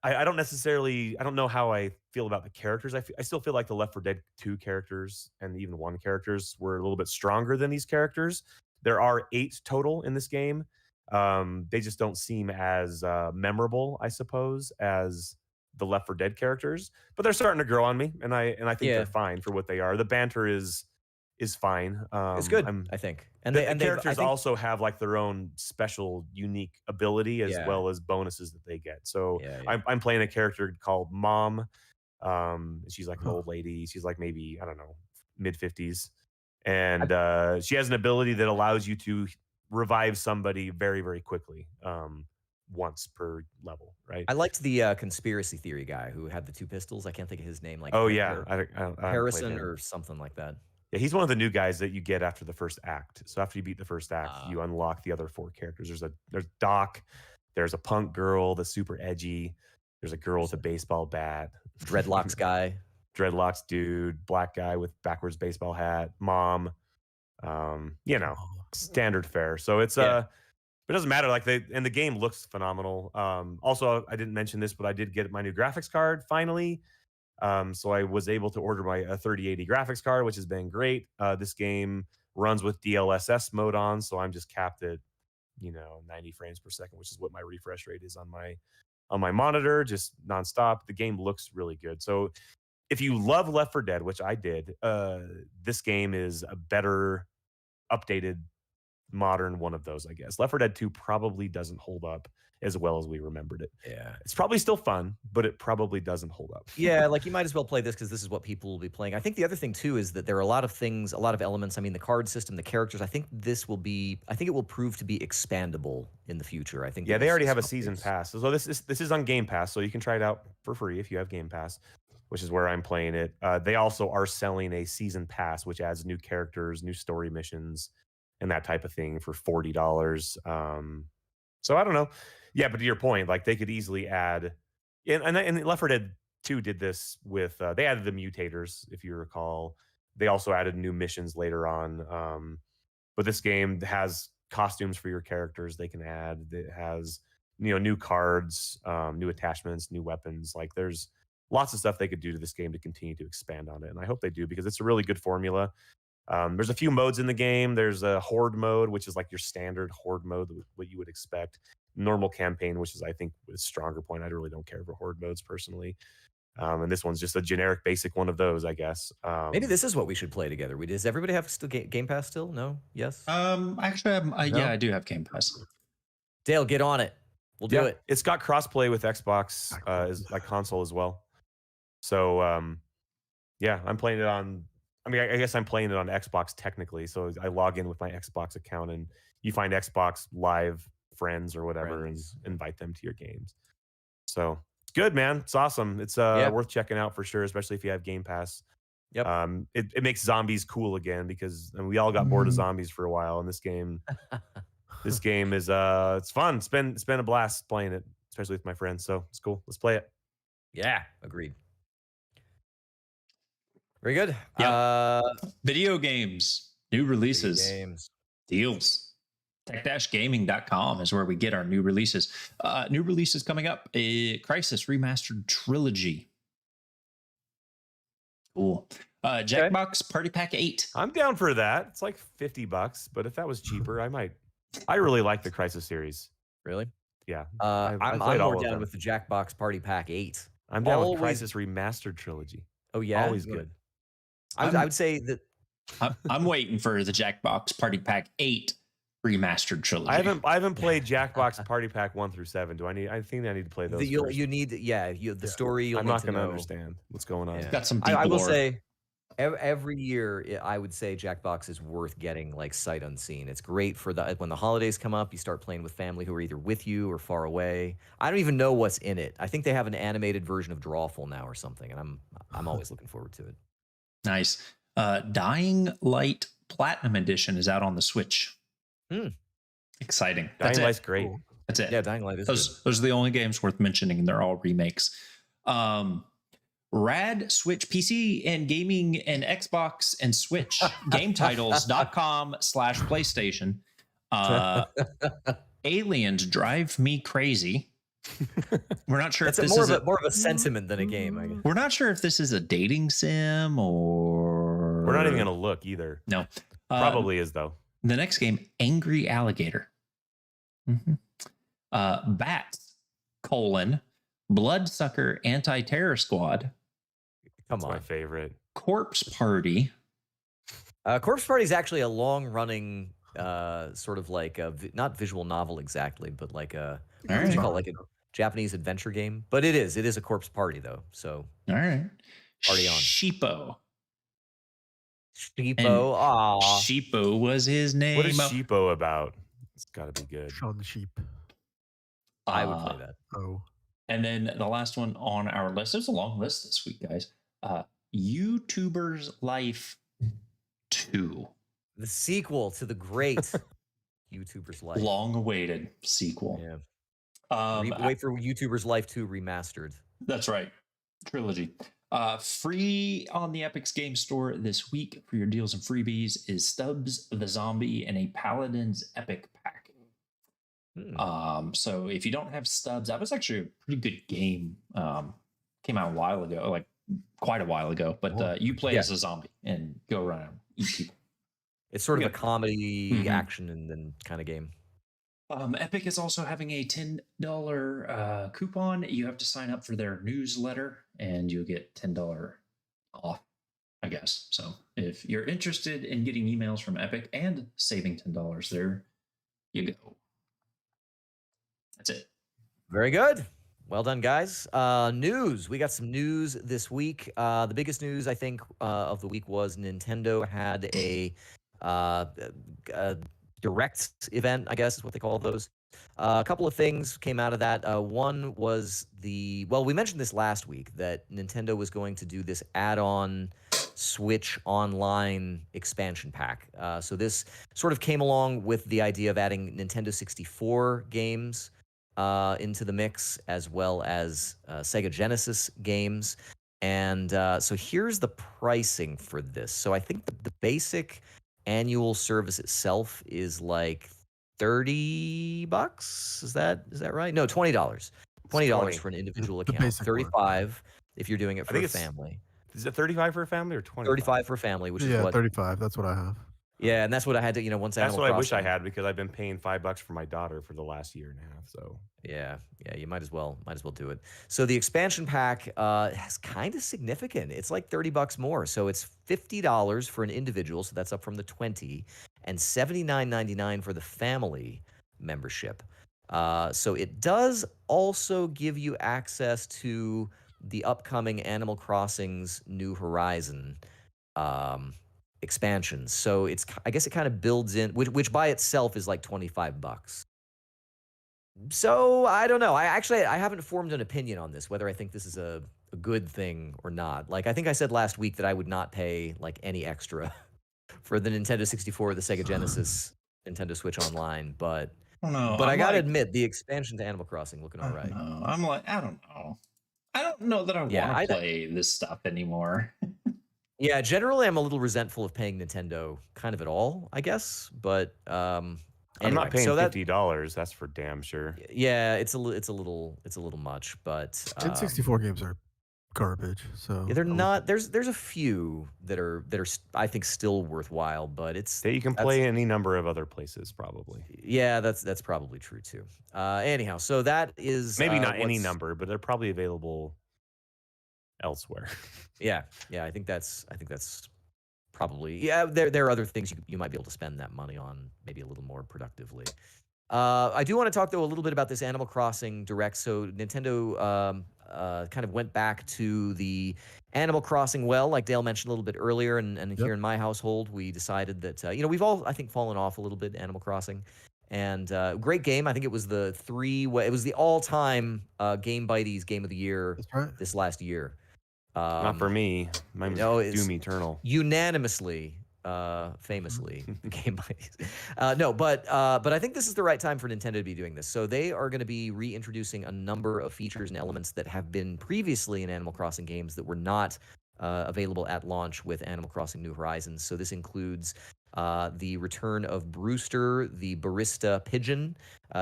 I don't know how I feel about the characters. I still feel like the Left 4 Dead 2 characters and even 1 characters were a little bit stronger than these characters. There are 8 total in this game. They just don't seem as memorable, I suppose, as the Left 4 Dead characters. But they're starting to grow on me, and I think they're fine for what they are. The banter is fine. It's good, I think. And the characters also have like their own special, unique ability as well as bonuses that they get. So I'm playing a character called Mom. She's like an old lady. She's like maybe, I don't know, mid-50s. And she has an ability that allows you to revive somebody very, very quickly. Once per level, right? I liked the conspiracy theory guy who had the 2 pistols. I can't think of his name. Like, Harrison or something like that. Yeah, he's one of the new guys that you get after the first act. So after you beat the first act, you unlock the other 4 characters. There's Doc, there's a punk girl that's super edgy, there's a girl with a baseball bat, Dreadlocks guy, dreadlocks dude, black guy with backwards baseball hat, Mom, You know, standard fare. So it's it doesn't matter. Like and the game looks phenomenal. Also, I didn't mention this, but I did get my new graphics card finally. So I was able to order my 3080 graphics card, which has been great. This game runs with DLSS mode on, so I'm just capped at 90 frames per second, which is what my refresh rate is on my monitor, just nonstop. The game looks really good. So if you love Left 4 Dead, which I did, this game is a better updated modern one of those, I guess. Left 4 Dead 2 probably doesn't hold up as well as we remembered it. Yeah. It's probably still fun, but it probably doesn't hold up. Yeah, like you might as well play this because this is what people will be playing. I think the other thing too is that there are a lot of things, a lot of elements. I mean, the card system, the characters. I think it will prove to be expandable in the future. I think. Yeah, they already have a season pass. So this is on Game Pass, so you can try it out for free if you have Game Pass, which is where I'm playing it. They also are selling a season pass, which adds new characters, new story missions, and that type of thing for $40. So I don't know. Yeah, but to your point, like they could easily add, and Left 4 Dead 2 did this with, they added the mutators, if you recall. They also added new missions later on. But this game has costumes for your characters they can add. It has, new cards, new attachments, new weapons. Like there's lots of stuff they could do to this game to continue to expand on it. And I hope they do because it's a really good formula. There's a few modes in the game. There's a horde mode, which is like your standard horde mode, what you would expect. Normal campaign, which is, I think, a stronger point. I really don't care for horde modes personally. And this one's just a generic basic one of those, I guess. Maybe this is what we should play together. Does everybody have Game Pass still? No? Yes? Actually, yeah, I do have Game Pass. Dale, get on it. We'll do it. It's got crossplay with Xbox, like console as well. So, yeah, I'm playing it on. I mean, I guess I'm playing it on Xbox technically. So I log in with my Xbox account, and you find Xbox Live friends or whatever, and invite them to your games. So it's good, man. It's awesome. It's worth checking out for sure, especially if you have Game Pass. Yep. It makes zombies cool again because we all got bored of zombies for a while, and this game is it's fun. It's been a blast playing it, especially with my friends. So it's cool. Let's play it. Yeah, agreed. Very good. Yep. Video games, new releases, games, deals. Tech-gaming.com is where we get our new releases. New releases coming up. Crysis Remastered Trilogy. Cool. Jackbox Party Pack 8. I'm down for that. It's like $50, but if that was cheaper, I might. I really like the Crysis series. Really? Yeah. I'm more down with the Jackbox Party Pack 8. I'm down with Crysis Remastered Trilogy. Oh yeah, always good. I would say that I'm waiting for the Jackbox Party Pack 8 Remastered Trilogy. I haven't played Jackbox Party Pack 1 through 7. I think I need to play those. You need the story. I'm not going to understand what's going on. It's got some deep I will lore. say every year I would say Jackbox is worth getting like sight unseen. It's great for when the holidays come up, you start playing with family who are either with you or far away. I don't even know what's in it. I think they have an animated version of Drawful now or something, and I'm always looking forward to it. Nice. Dying Light Platinum Edition is out on the Switch. Exciting. Dying Light's great. Cool. That's it. Yeah, Dying Light is those are the only games worth mentioning, and they're all remakes. Rad Switch PC and gaming and Xbox and Switch gametitles.com/PlayStation. Aliens Drive Me Crazy. We're not sure That's if this is more of a sentiment than a game, I guess. We're not sure if this is a dating sim or we're not even gonna look either. No. Probably is though. The next game, Angry Alligator. Bats, Bloodsucker Anti-Terror Squad. Come on. My favorite. Corpse Party. Corpse Party is actually a long-running sort of like not visual novel exactly, but like a what do you call it? Like a Japanese adventure game. But it is a corpse party though. So all right. Party on. Sheepo. Sheepo was his name. What is Sheepo about? It's got to be good. Shaun the Sheep. I would play that. Oh. And then the last one on our list. There's a long list this week, guys. YouTuber's Life 2. The sequel to the great YouTuber's Life. Long-awaited sequel. Yeah. Wait for YouTuber's Life 2 Remastered. That's right. Trilogy. Free on the Epic's Game Store this week for your deals and freebies is Stubbs the Zombie and a Paladins Epic Pack. So if you don't have Stubbs, that was actually a pretty good game. Came out a while ago, like quite a while ago, but you play as a zombie and go around and eat people. It's sort of a comedy action and then kind of game. Epic is also having a $10 coupon. You have to sign up for their newsletter and you'll get $10 off, I guess. So if you're interested in getting emails from Epic and saving $10, there you go. That's it. Very good. Well done, guys. News. We got some news this week. The biggest news, I think, of the week was Nintendo had a direct event, I guess is what they call those. A couple of things came out of that. One was we mentioned this last week, that Nintendo was going to do this add-on Switch Online expansion pack. So this sort of came along with the idea of adding Nintendo 64 games into the mix, as well as Sega Genesis games. And so here's the pricing for this. So I think the basic annual service itself is like $30. Is that right? No, $20. $20 for an individual account. 35 if you're doing it for a family. Is it 35 for a family or 20? 35 for a family, which is what 35. That's what I have. Yeah, and that's what I had to, once That's what I wish I had, because I've been paying $5 for my daughter for the last year and a half. So yeah, you might as well do it. So the expansion pack is kind of significant. It's like $30 more. So it's $50 for an individual, so that's up from the $20, and $79.99 for the family membership. So it does also give you access to the upcoming Animal Crossing's New Horizon expansions. So I guess it kind of builds in, which by itself is like $25. So I don't know. I haven't formed an opinion on this, whether I think this is a good thing or not. Like, I think I said last week that I would not pay like any extra for the Nintendo 64 or the Sega Genesis Nintendo Switch Online, but I gotta admit, the expansion to Animal Crossing looking all right. I don't know. I don't know that I want to play this stuff anymore. Yeah, generally I'm a little resentful of paying Nintendo kind of at all, I guess. But I'm not paying $50. That's for damn sure. Yeah, it's a little much, but N64 games are garbage. So yeah, they're not. There's a few that are I think still worthwhile, but that you can play any number of other places probably. Yeah, that's probably true too. Anyhow, so that is maybe not any number, but they're probably available elsewhere. Yeah, I think that's probably, there are other things you might be able to spend that money on maybe a little more productively. I do want to talk though a little bit about this Animal Crossing Direct. So Nintendo kind of went back to the Animal Crossing like Dale mentioned a little bit earlier, and here in my household we decided that we've all, I think, fallen off a little bit Animal Crossing. And great game. I think it was it was the all-time Game Bytes Game of the Year this last year. Not for me. Mine was Doom Eternal. Unanimously, famously, the Game Bytes. No, but I think this is the right time for Nintendo to be doing this. So they are going to be reintroducing a number of features and elements that have been previously in Animal Crossing games that were not available at launch with Animal Crossing New Horizons. So this includes the return of Brewster, the barista pigeon.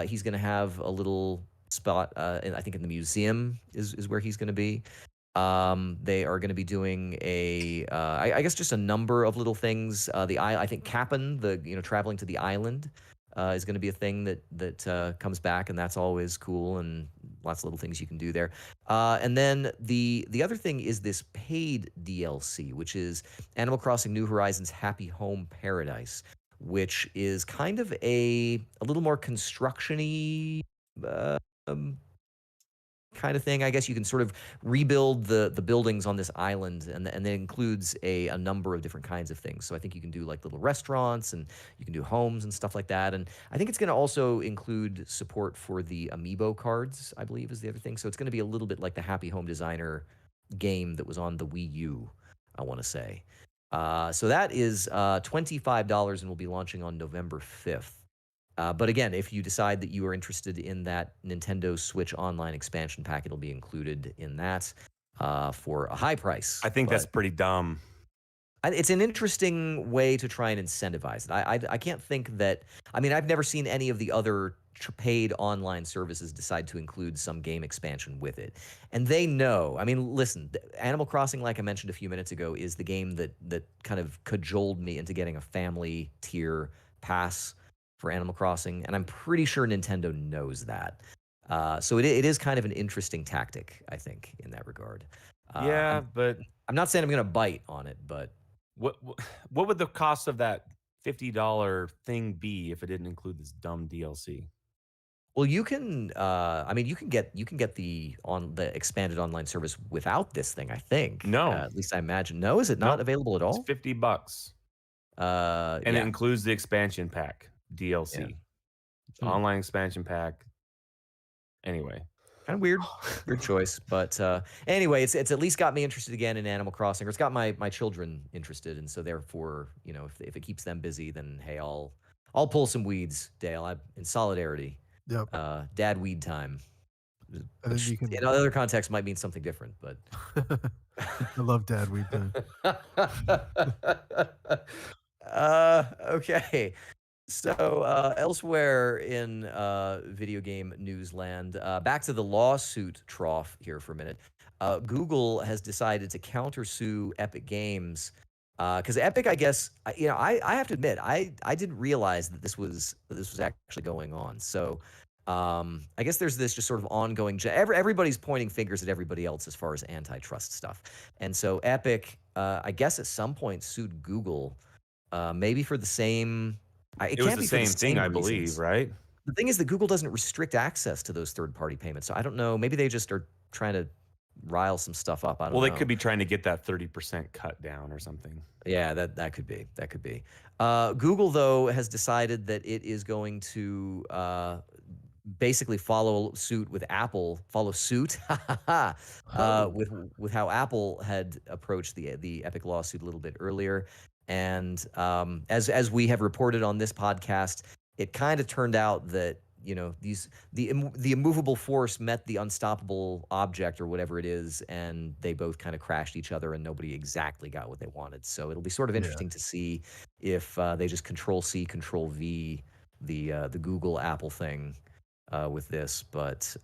He's going to have a little spot, I think in the museum is where he's going to be. They are going to be doing I guess just a number of little things. I think Cap'n, traveling to the island, is going to be a thing that comes back, and that's always cool, and lots of little things you can do there. And then the other thing is this paid DLC, which is Animal Crossing New Horizons Happy Home Paradise, which is kind of a little more construction-y kind of thing. I guess you can sort of rebuild the buildings on this island, and that includes a number of different kinds of things. So I think you can do like little restaurants, and you can do homes and stuff like that. And I think it's going to also include support for the amiibo cards, I believe, is the other thing. So it's going to be a little bit like the Happy Home Designer game that was on the Wii U, I want to say. So that is $25 and will be launching on November 5th. But again, if you decide that you are interested in that Nintendo Switch Online expansion pack, it'll be included in that. for a high price. I think that's pretty dumb. It's an interesting way to try and incentivize it. I can't think that. I mean, I've never seen any of the other paid online services decide to include some game expansion with it, and they know. I mean, listen, Animal Crossing, like I mentioned a few minutes ago, is the game that kind of cajoled me into getting a family tier pass for Animal Crossing, and I'm pretty sure Nintendo knows that. So it is kind of an interesting tactic, I think, in that regard. Yeah, but I'm not saying I'm going to bite on it, but what would the cost of that $50 thing be if it didn't include this dumb DLC? well, you can. I mean, you can get the expanded online service without this thing. I think. No. At least I imagine. No, is it not Nope. available at all? It's $50. And it yeah. includes the expansion pack DLC. Yeah. It's online expansion pack. Anyway. Kind of weird choice, but anyway, it's at least got me interested again in Animal Crossing, or it's got my children interested, and so therefore, you know, if it keeps them busy, then hey, I'll pull some weeds, Dale. In solidarity. Yep. Dad weed time. And then you can. In other contexts, might mean something different, but I love Dad weed time. Okay. So elsewhere in video game newsland, back to the lawsuit trough here for a minute. Google has decided to countersue Epic Games because Epic, I guess, I have to admit, I didn't realize that this was actually going on. So I guess there's this just sort of ongoing. Everybody's pointing fingers at everybody else as far as antitrust stuff, and so Epic, I guess, at some point sued Google, maybe for the same. It was the same thing, I believe, right? The thing is that Google doesn't restrict access to those third-party payments. So I don't know. Maybe they just are trying to rile some stuff up. I don't know. Well, they could be trying to get that 30% cut down or something. Yeah, that could be. That could be. Google, though, has decided that it is going to basically follow suit with Apple. Follow suit with how Apple had approached the Epic lawsuit a little bit earlier. And as we have reported on this podcast, it kind of turned out that, you know, the immovable force met the unstoppable object, or whatever it is, and they both kind of crashed each other, and nobody exactly got what they wanted. So it'll be sort of interesting to see if they just Control-C, Control-V the Google Apple thing with this. But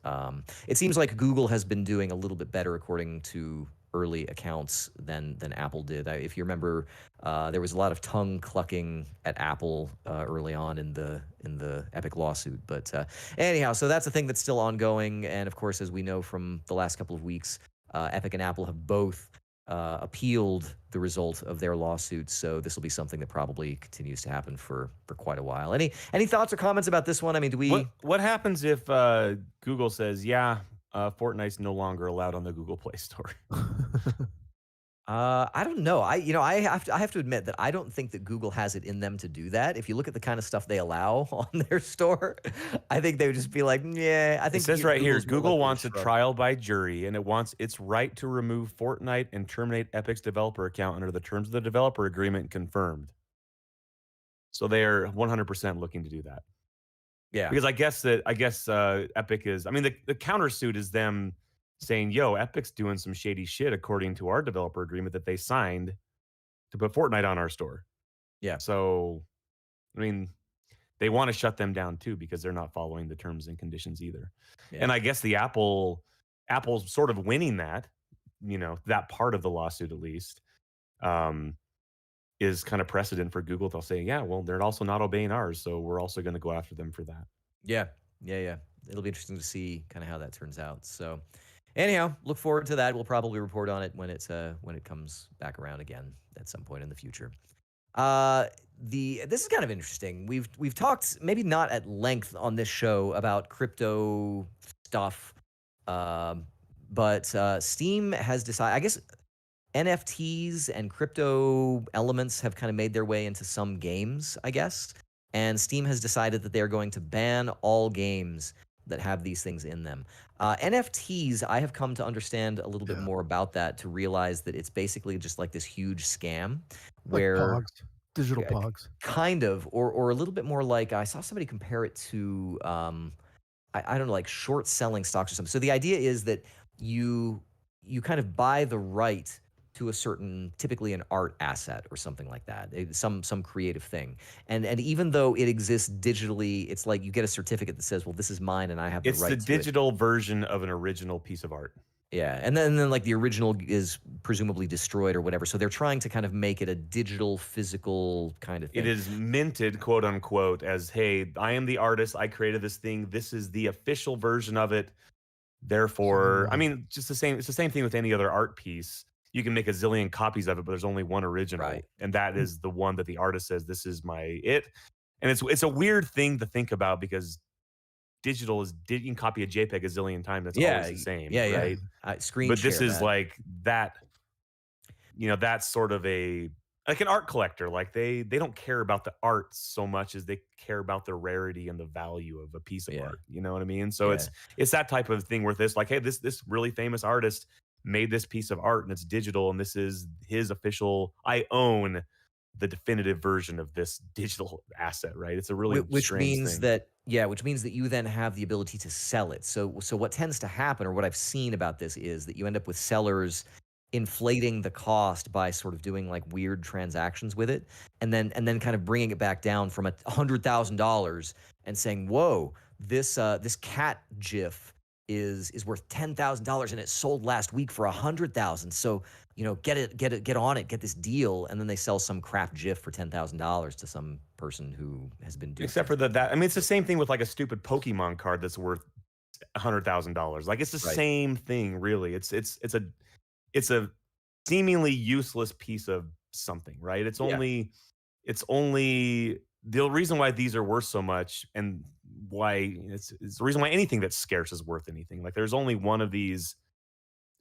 it seems like Google has been doing a little bit better according to early accounts than Apple did. If you remember, there was a lot of tongue clucking at Apple early on in the Epic lawsuit. But anyhow, so that's a thing that's still ongoing. And of course, as we know from the last couple of weeks, Epic and Apple have both appealed the result of their lawsuits. So this will be something that probably continues to happen for quite a while. Any thoughts or comments about this one? I mean, do we? What happens if Google says, Fortnite's no longer allowed on the Google Play Store? I don't know. I have to admit that I don't think that Google has it in them to do that. If you look at the kind of stuff they allow on their store, I think they would just be like, yeah. I think it says right here, Google's more Google likely to wants a shrug. trial by jury, and it wants its right to remove Fortnite and terminate Epic's developer account under the terms of the developer agreement confirmed. So they are 100% looking to do that. Yeah. Because I guess Epic is. I mean, the countersuit is them saying, "Yo, Epic's doing some shady shit according to our developer agreement that they signed to put Fortnite on our store." Yeah. So, I mean, they want to shut them down too because they're not following the terms and conditions either. Yeah. And I guess Apple's sort of winning that, that part of the lawsuit at least, is kind of precedent for Google. They'll say, yeah, well, they're also not obeying ours, so we're also going to go after them for that. Yeah. It'll be interesting to see kind of how that turns out. So, anyhow, look forward to that. We'll probably report on it when it comes back around again at some point in the future. This is kind of interesting. We've talked, maybe not at length on this show, about crypto stuff, but Steam has decided, I guess, NFTs and crypto elements have kind of made their way into some games, I guess. And Steam has decided that they're going to ban all games that have these things in them. NFTs, I have come to understand a little bit more about that, to realize that it's basically just like this huge scam where Pogs, digital pogs, kind of, or a little bit more like, I saw somebody compare it to, I don't know, like short selling stocks or something. So the idea is that you you kind of buy the right to a certain, typically an art asset or something like that, some creative thing. And even though it exists digitally, it's like you get a certificate that says, well, this is mine and I have the It's right the to it. digital version of an original piece of art. Yeah, and then like the original is presumably destroyed or whatever. So they're trying to kind of make it a digital, physical kind of thing. It is minted, quote unquote, as, hey, I am the artist. I created this thing. This is the official version of it. Therefore, I mean, just the same. It's the same thing with any other art piece. You can make a zillion copies of it, but there's only one original, Right. and that is the one that the artist says, "This is my it." And it's a weird thing to think about because digital is you can copy a JPEG a zillion times. That's always the same, yeah, right? Screen But this share is that. like that. You know, that's sort of like an art collector. Like they don't care about the art so much as they care about the rarity and the value of a piece of art. You know what I mean? So it's that type of thing where this, like, hey, this really famous artist made this piece of art and it's digital and this is his official. I own the definitive version of this digital asset, right? It's a really which strange means thing. that which means that you then have the ability to sell it. So what tends to happen, or what I've seen about this, is that you end up with sellers inflating the cost by sort of doing like weird transactions with it, and then kind of bringing it back down from $100,000 and saying, "Whoa, this cat GIF is worth $10,000 and it sold last week for $100,000. So get on it, get this deal." And then they sell some crap GIF for $10,000 to some person who has been duped. Except for that, I mean, it's the same thing with like a stupid Pokemon card that's worth $100,000. Like it's the same thing, really. It's a seemingly useless piece of something, right? It's only the reason why these are worth so much, and why it's the reason why anything that's scarce is worth anything. Like there's only one of these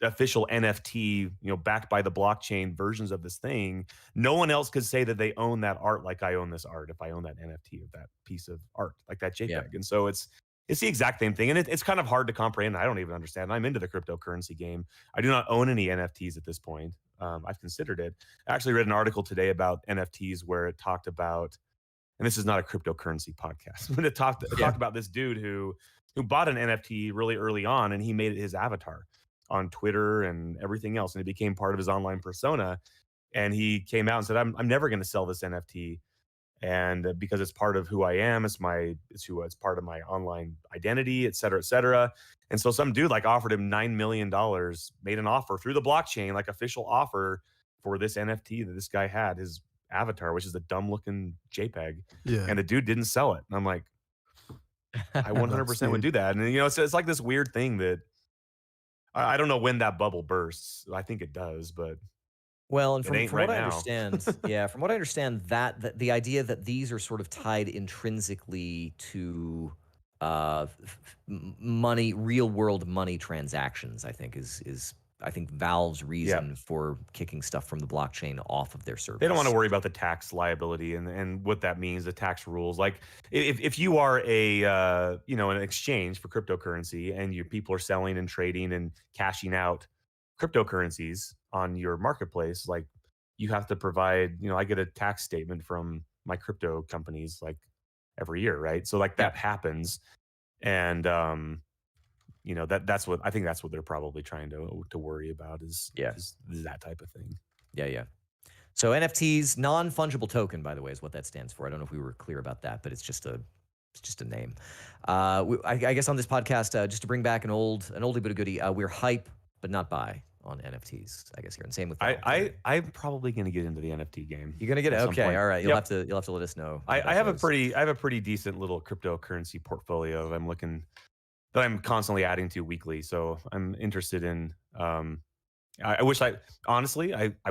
official NFT, backed by the blockchain versions of this thing. No one else could say that they own that art like I own this art if I own that NFT of that piece of art, like that JPEG. Yeah. And so it's the exact same thing. And it's kind of hard to comprehend. I don't even understand. I'm into the cryptocurrency game. I do not own any NFTs at this point. I've considered it. I actually read an article today about NFTs where it talked about, and this is not a cryptocurrency podcast, but it talked about this dude who bought an NFT really early on, and he made it his avatar on Twitter and everything else, and it became part of his online persona. And he came out and said, I'm never going to sell this NFT. And because it's part of who I am, it's part of my online identity, et cetera, et cetera. And so some dude like offered him $9 million, made an offer through the blockchain, like official offer for this NFT that this guy had, his avatar, which is a dumb looking JPEG. Yeah. And the dude didn't sell it. And I'm like, I 100% would do that. And it's like this weird thing that I don't know when that bubble bursts. I think it does, but well, and it from ain't what right I now. understand, from what I understand, that the idea that these are sort of tied intrinsically to money, real world money transactions, I think is Valve's reason for kicking stuff from the blockchain off of their service. They don't want to worry about the tax liability and what that means, the tax rules. Like if you are an exchange for cryptocurrency and your people are selling and trading and cashing out cryptocurrencies on your marketplace, like you have to provide, I get a tax statement from my crypto companies like every year, right? So like that happens. And that's what I think that's what they're probably trying to worry about is that type of thing. Yeah. So NFTs, non-fungible token, by the way, is what that stands for. I don't know if we were clear about that, but it's just a name. I guess on this podcast, just to bring back an oldie but a goodie, we're hype but not buy on NFTs, I guess here. And same with I'm probably going to get into the NFT game. You're gonna get it? Okay, all right. You'll have to let us know. I have a pretty decent little cryptocurrency portfolio that I'm constantly adding to weekly. So I'm interested in. I wish I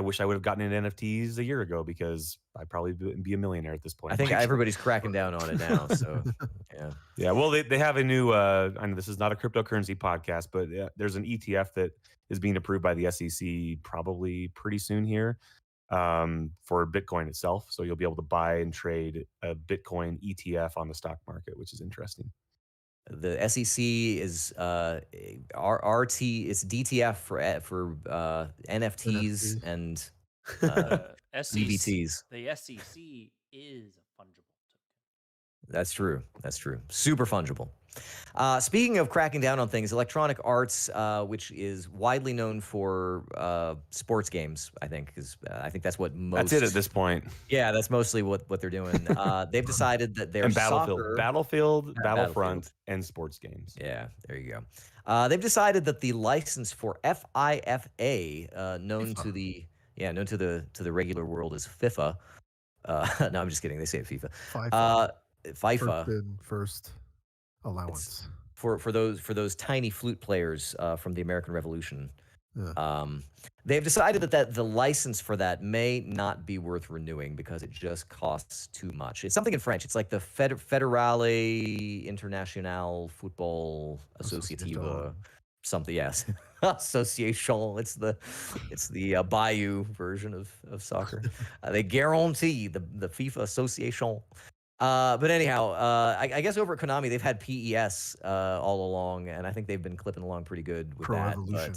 wish I would have gotten into NFTs a year ago because I'd probably be a millionaire at this point. I think everybody's cracking down on it now. So yeah. Well, they have a new. I know this is not a cryptocurrency podcast, but there's an ETF that is being approved by the SEC probably pretty soon here for Bitcoin itself. So you'll be able to buy and trade a Bitcoin ETF on the stock market, which is interesting. The SEC is RT. It's DTF for NFTs and SEC, DVTs. The SEC is a fungible token. That's true. That's true. Super fungible. Speaking of cracking down on things, Electronic Arts, which is widely known for sports games, I think, because I think that's what most. That's it at this point. Yeah, that's mostly what they're doing. They've decided that their And Battlefield, Yeah, Battlefront, and sports games. Yeah, there you go. They've decided that the license for FIFA, known to the regular world as FIFA. No, I'm just kidding. They say it FIFA. FIFA. First allowance. For those tiny flute players from the American Revolution. Yeah. They've decided that the license for that may not be worth renewing because it just costs too much. It's something in French. It's like the Fédérale Internationale Football Associative, something. Yes, Association. It's the Bayou version of soccer. They guarantee the FIFA Association. But anyhow, I guess over at Konami they've had PES all along, and I think they've been clipping along pretty good with Pro that. Evolution.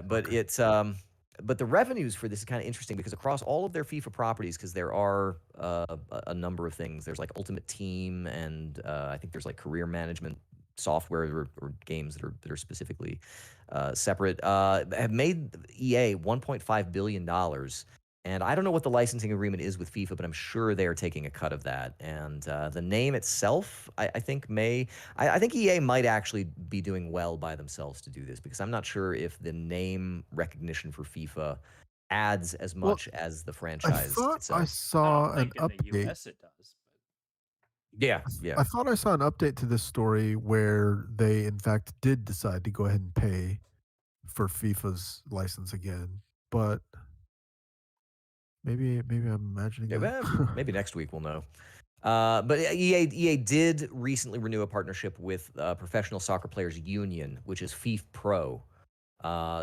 But it's but the revenues for this is kind of interesting because across all of their FIFA properties, because there are a number of things. There's like Ultimate Team, and I think there's like career management software or games that are specifically separate. Have made EA $1.5 billion. And I don't know what the licensing agreement is with FIFA, but I'm sure they are taking a cut of that. And the name itself, I think I think EA might actually be doing well by themselves to do this because I'm not sure if the name recognition for FIFA adds as much as the franchise itself. I saw an in the update. US it does. Yeah. I thought I saw an update to this story where they, in fact, did decide to go ahead and pay for FIFA's license again, but maybe I'm imagining that. Maybe next week we'll know. But EA did recently renew a partnership with Professional Soccer Players Union, which is FIFA Pro.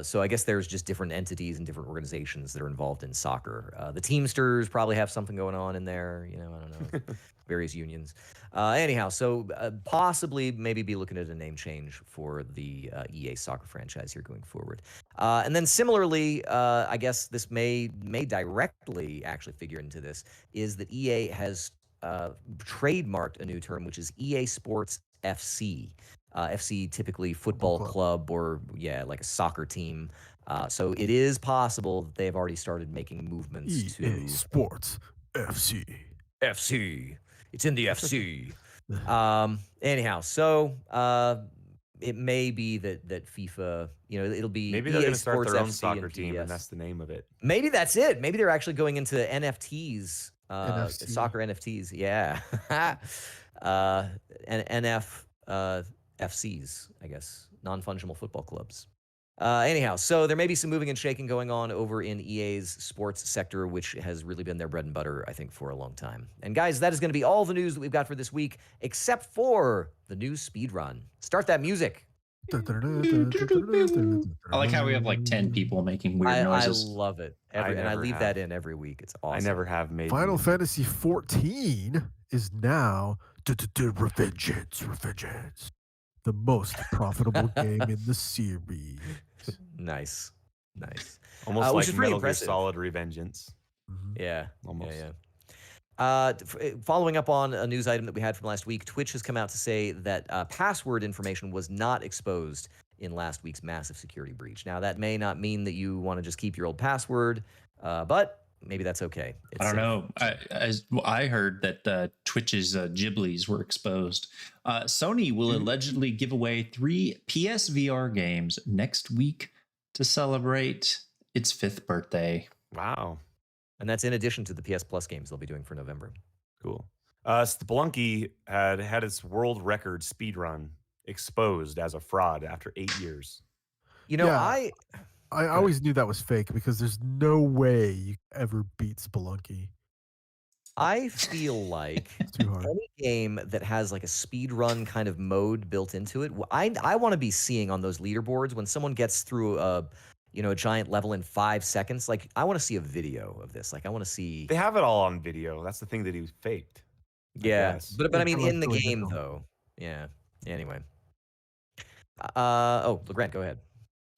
So I guess there's just different entities and different organizations that are involved in soccer. The Teamsters probably have something going on in there. I don't know. Various unions. Anyhow, so possibly maybe be looking at a name change for the EA soccer franchise here going forward. And then similarly, I guess this may directly actually figure into this, is that EA has trademarked a new term, which is EA Sports FC. FC typically football club or like a soccer team. So it is possible that they've already started making movements to EA Sports FC. FC. It's in the FC. Anyhow, so it may be that FIFA, it'll be maybe they're going to start their own FC soccer team, and that's the name of it. Maybe that's it. Maybe they're actually going into NFTs, NFC. soccer NFTs. Yeah, and FCs, I guess, non-fungible football clubs. Anyhow, so there may be some moving and shaking going on over in EA's sports sector, which has really been their bread and butter, I think, for a long time. And guys, that is going to be all the news that we've got for this week, except for the news speed run. Start that music. I like how we have like 10 people making weird noises. I love it. And I leave that in every week. It's awesome. I never have made Final Fantasy 14 is now Revengeance. The most profitable game in the series. Nice. Almost which like is pretty Metal Gear impressive. Solid Revengeance. Yeah. Almost. Yeah. Following up on a news item that we had from last week, Twitch has come out to say that password information was not exposed in last week's massive security breach. Now, that may not mean that you want to just keep your old password, but maybe that's okay. I don't know. I heard that Twitch's Ghiblies were exposed. Sony will allegedly give away 3 PSVR games next week to celebrate its 5th birthday. Wow. And that's in addition to the PS Plus games they'll be doing for November. Cool. Spelunky had its world record speedrun exposed as a fraud after 8 years. I always knew that was fake because there's no way you ever beat Spelunky. I feel like any game that has like a speed run kind of mode built into it, I want to be seeing on those leaderboards when someone gets through a giant level in 5 seconds. Like, I want to see a video of this. Like, I want to see. They have it all on video. That's the thing that he faked. Yeah, but I mean in the game though. Yeah. Anyway. LeGrande, go ahead.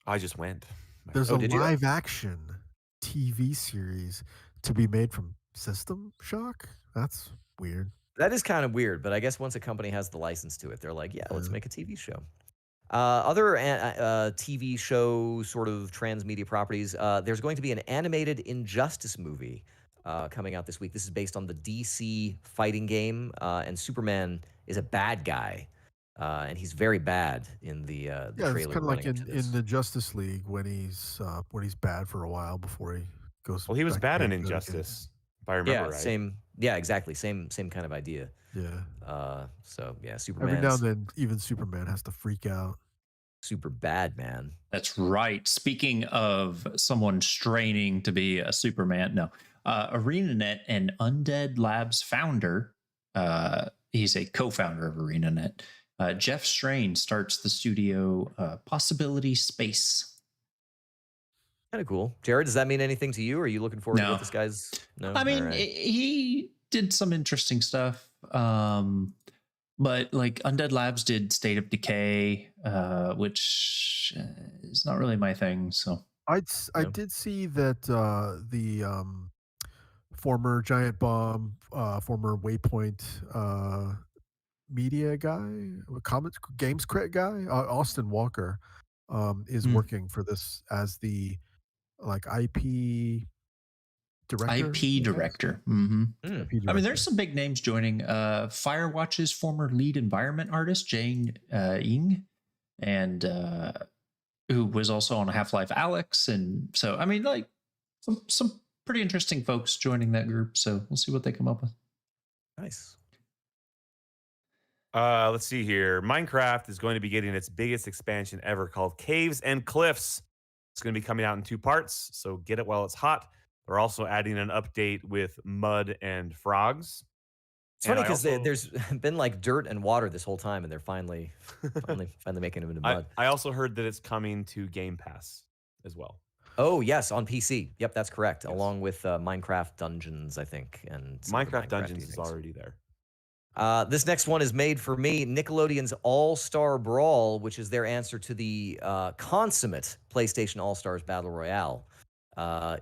I just went. There's a live action TV series to be made from System Shock. That's weird. That is kind of weird, but I guess once a company has the license to it, they're like, yeah, let's Yeah. make a TV show. Other TV show sort of transmedia properties, there's going to be an animated Injustice movie coming out this week. This is based on the DC fighting game, and Superman is a bad guy, and he's very bad in the Yeah, it's trailer kind of like running into this. in the Justice League when he's bad for a while before he goes. Well, he was back to bad in being good again. Injustice, if I remember right. Same. Yeah, exactly. Same kind of idea. Yeah. So yeah, Every now Superman's and then, even Superman has to freak out. super bad, man. That's right. Speaking of someone straining to be a Superman, no. ArenaNet and Undead Labs founder, he's a co-founder of ArenaNet, Jeff Strain starts the studio Possibility Space. Kind of cool. Jerod, does that mean anything to you? Are you looking forward to No. what this guy's? No. I mean, All right. he did some interesting stuff. But like Undead Labs did State of Decay, which is not really my thing. So I No. did see that the former Giant Bomb, former Waypoint media guy, games crit guy, Austin Walker, is working for this as the like IP director. IP director. Mm-hmm. Hmm. IP I mean, there's director. some big names joining. Firewatch's former lead environment artist, Jane Ying, and who was also on Half-Life Alyx. And so, I mean, like some pretty interesting folks joining that group. So we'll see what they come up with. Nice. Let's see here. Minecraft is going to be getting its biggest expansion ever called Caves and Cliffs. It's going to be coming out in 2 parts, so get it while it's hot. They're also adding an update with mud and frogs. It's And funny I because also- there's been like dirt and water this whole time, and they're finally making them into mud. I also heard that it's coming to Game Pass as well. Oh yes, on PC. Yep, that's correct. Yes. Along with Minecraft Dungeons, I think, and some other Minecraft Minecraft-y Dungeons is things. already there. This next one is made for me. Nickelodeon's All-Star Brawl, which is their answer to the consummate PlayStation All-Stars Battle Royale,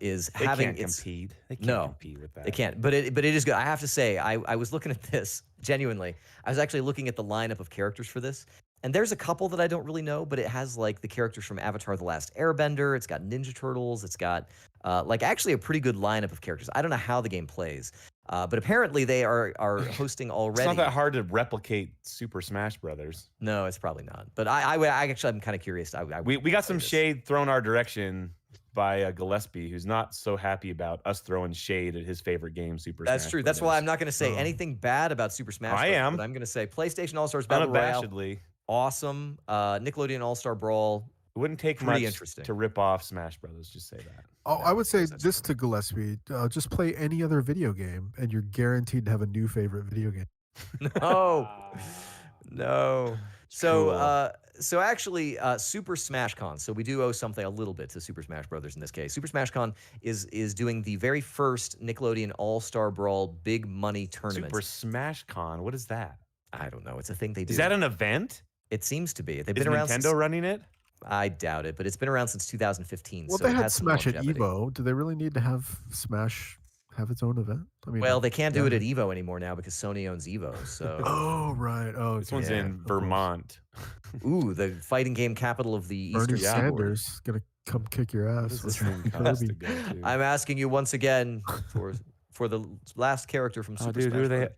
is They having can't its compete. They can't No, compete with that. They can't, but it is good. I have to say, I was looking at this genuinely. I was actually looking at the lineup of characters for this, and there's a couple that I don't really know, but it has like the characters from Avatar: The Last Airbender. It's got Ninja Turtles. It's got like actually a pretty good lineup of characters. I don't know how the game plays, but apparently they are hosting already. It's not that hard to replicate Super Smash Brothers. No, it's probably not. But I actually I'm kind of curious. We got some this. shade thrown our direction by Gillespie, who's not so happy about us throwing shade at his favorite game, Super That's Smash true. That's why Brothers. I'm not going to say anything bad about Super Smash I Bros. am. But I'm going to say PlayStation All-Stars Battle Royale, Unabashedly. awesome. Nickelodeon All-Star Brawl, It wouldn't take Pretty much interesting. to rip off Smash Brothers. Just say that. Oh, No, I would say that's this true. to Gillespie: just play any other video game, and you're guaranteed to have a new favorite video game. No, no. So, Cool. so actually, Super Smash Con. So we do owe something a little bit to Super Smash Brothers in this case. Super Smash Con is doing the very first Nickelodeon All-Star Brawl big money tournament. Super Smash Con. What is that? I don't know. It's a thing they do. Is that an event? It seems to be. They've Is been around. Nintendo Since, running it? I doubt it, but it's been around since 2015. Well, so they it had has some Smash at longevity. Evo. Do they really need to have Smash have its own event? I mean, Well, they can't do yeah. it at Evo anymore now because Sony owns Evo. So, Oh right. Oh, This one's Yeah, in of course. Vermont. ooh, the fighting game capital of the Bernie Eastern Seaboard. Sanders gonna come kick your What ass. does with this thing Kirby. cost to go to? I'm asking you once again for the last character from Oh, Super dude, Smash who are they? Bros.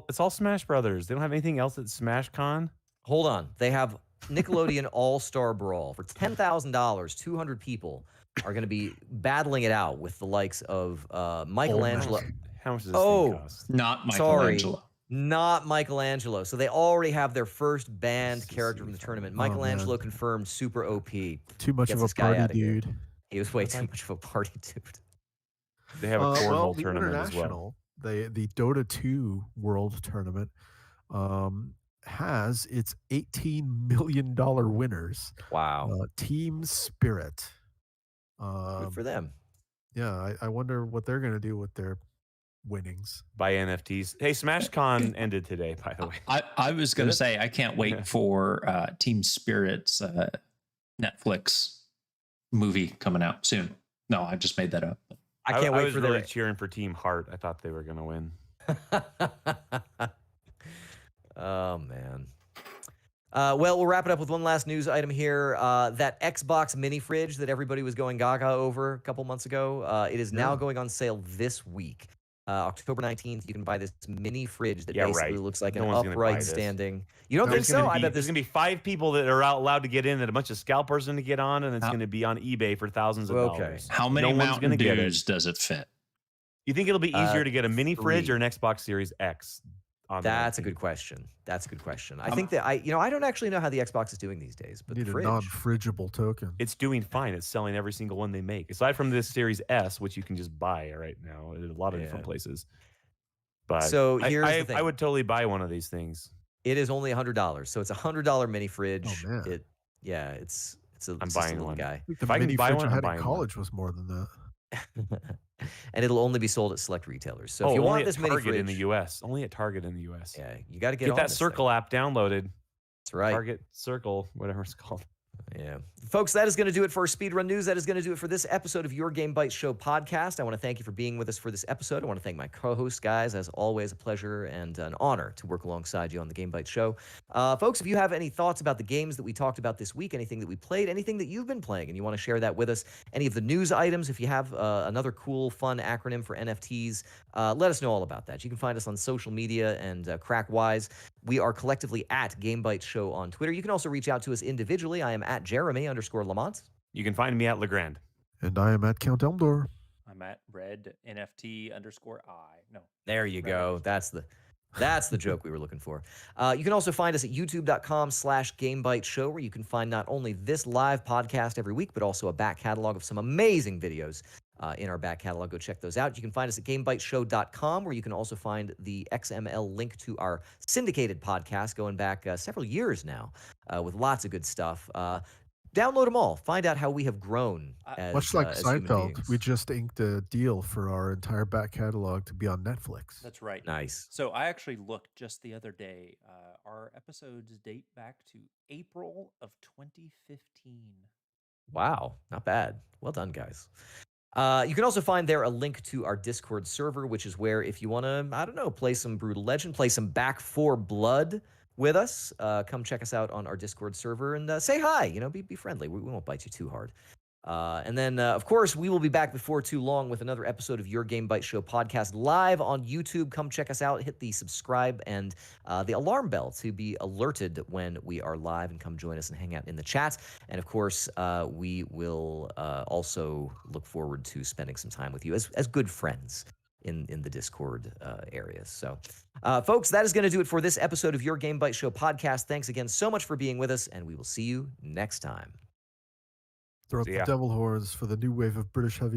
It's all Smash Brothers. They don't have anything else at Smash Con. Hold on. They have Nickelodeon All-Star Brawl for $10,000. 200 people are going to be battling it out with the likes of Michelangelo. How much does this Oh. thing cost? Not Sorry. Michelangelo. Not Michelangelo. So they already have their first banned character from the tournament. Oh, man. Michelangelo confirmed, super OP. Too much Gets of a this guy party, outta here. dude. He was way too much of a party dude. They have a cornhole Well, the tournament as well. international, the Dota 2 World Tournament, has its $18 million winners. Wow. Team Spirit. Good for them. Yeah, I wonder what they're gonna do with their winnings. Buy NFTs. Hey, Smash Con ended today, by the way. I was going Did to it? say I can't wait Yeah. for Team Spirit's Netflix movie coming out soon. No, I just made that up. I can't wait was for really their. cheering for Team Heart. I thought they were going to win. Oh, man. Well, we'll wrap it up with one last news item here. That Xbox mini fridge that everybody was going gaga over a couple months ago, it is now going on sale this week. October 19th, you can buy this mini fridge that basically looks like an upright standing. You don't think so? I bet there's going to be 5 people that are allowed to get in and a bunch of scalpers to get on, and it's going to be on eBay for thousands of dollars. How many Mountain Dews does it fit? You think it'll be easier to get a mini fridge or an Xbox Series X? That's a good question. That's a good question. I think that I don't actually know how the Xbox is doing these days, but need the a fridge, non-fridgeable token. It's doing fine. It's selling every single one they make, aside from this Series S, which you can just buy right now at a lot of different places. But so here's the thing. I would totally buy one of these things. It is only $100, so it's a $100 mini fridge. Oh, man. It's I'm buying a one. guy. If I can buy one, I had in college was more than that. And it'll only be sold at select retailers. So if you only want at this mini Target fridge in the US, only at Target in the US. Yeah, you got to get on that this Circle app downloaded. That's right. Target Circle, whatever it's called. Yeah. Folks, that is going to do it for Speedrun News. That is going to do it for this episode of Your Game Bytes Show podcast. I want to thank you for being with us for this episode. I want to thank my co-host, guys. As always, a pleasure and an honor to work alongside you on the Game Bytes Show. Folks, if you have any thoughts about the games that we talked about this week, anything that we played, anything that you've been playing, and you want to share that with us, any of the news items, if you have another cool, fun acronym for NFTs, let us know all about that. You can find us on social media and Crackwise. We are collectively at Game Bytes Show on Twitter. You can also reach out to us individually. I am at Jeremy_Lamont. You can find me at LeGrande. And I am at Count Elmdor. I'm at Red NFT_I. No. There you go. That's the joke we were looking for. You can also find us at youtube.com/GameByteShow, where you can find not only this live podcast every week, but also a back catalog of some amazing videos in our back catalog. Go check those out. You can find us at GameByteShow.com, where you can also find the XML link to our syndicated podcast going back several years now with lots of good stuff. Download them all. Find out how we have grown. Much like as human Seinfeld, beings. we just inked a deal for our entire back catalog to be on Netflix. That's right. Nice. So I actually looked just the other day. Our episodes date back to April of 2015. Wow. Not bad. Well done, guys. You can also find there a link to our Discord server, which is where if you want to, I don't know, play some Brutal Legend, play some Back 4 Blood with us, come check us out on our Discord server and say hi. Be friendly. We won't bite you too hard. And then, of course, we will be back before too long with another episode of Your Game Bytes Show podcast live on YouTube. Come check us out. Hit the subscribe and the alarm bell to be alerted when we are live, and come join us and hang out in the chat. And, of course, we will also look forward to spending some time with you as good friends in the Discord areas. So, folks, that is going to do it for this episode of Your Game Bytes Show podcast. Thanks again so much for being with us, and we will see you next time. Throw up the devil horns for the new wave of British heavy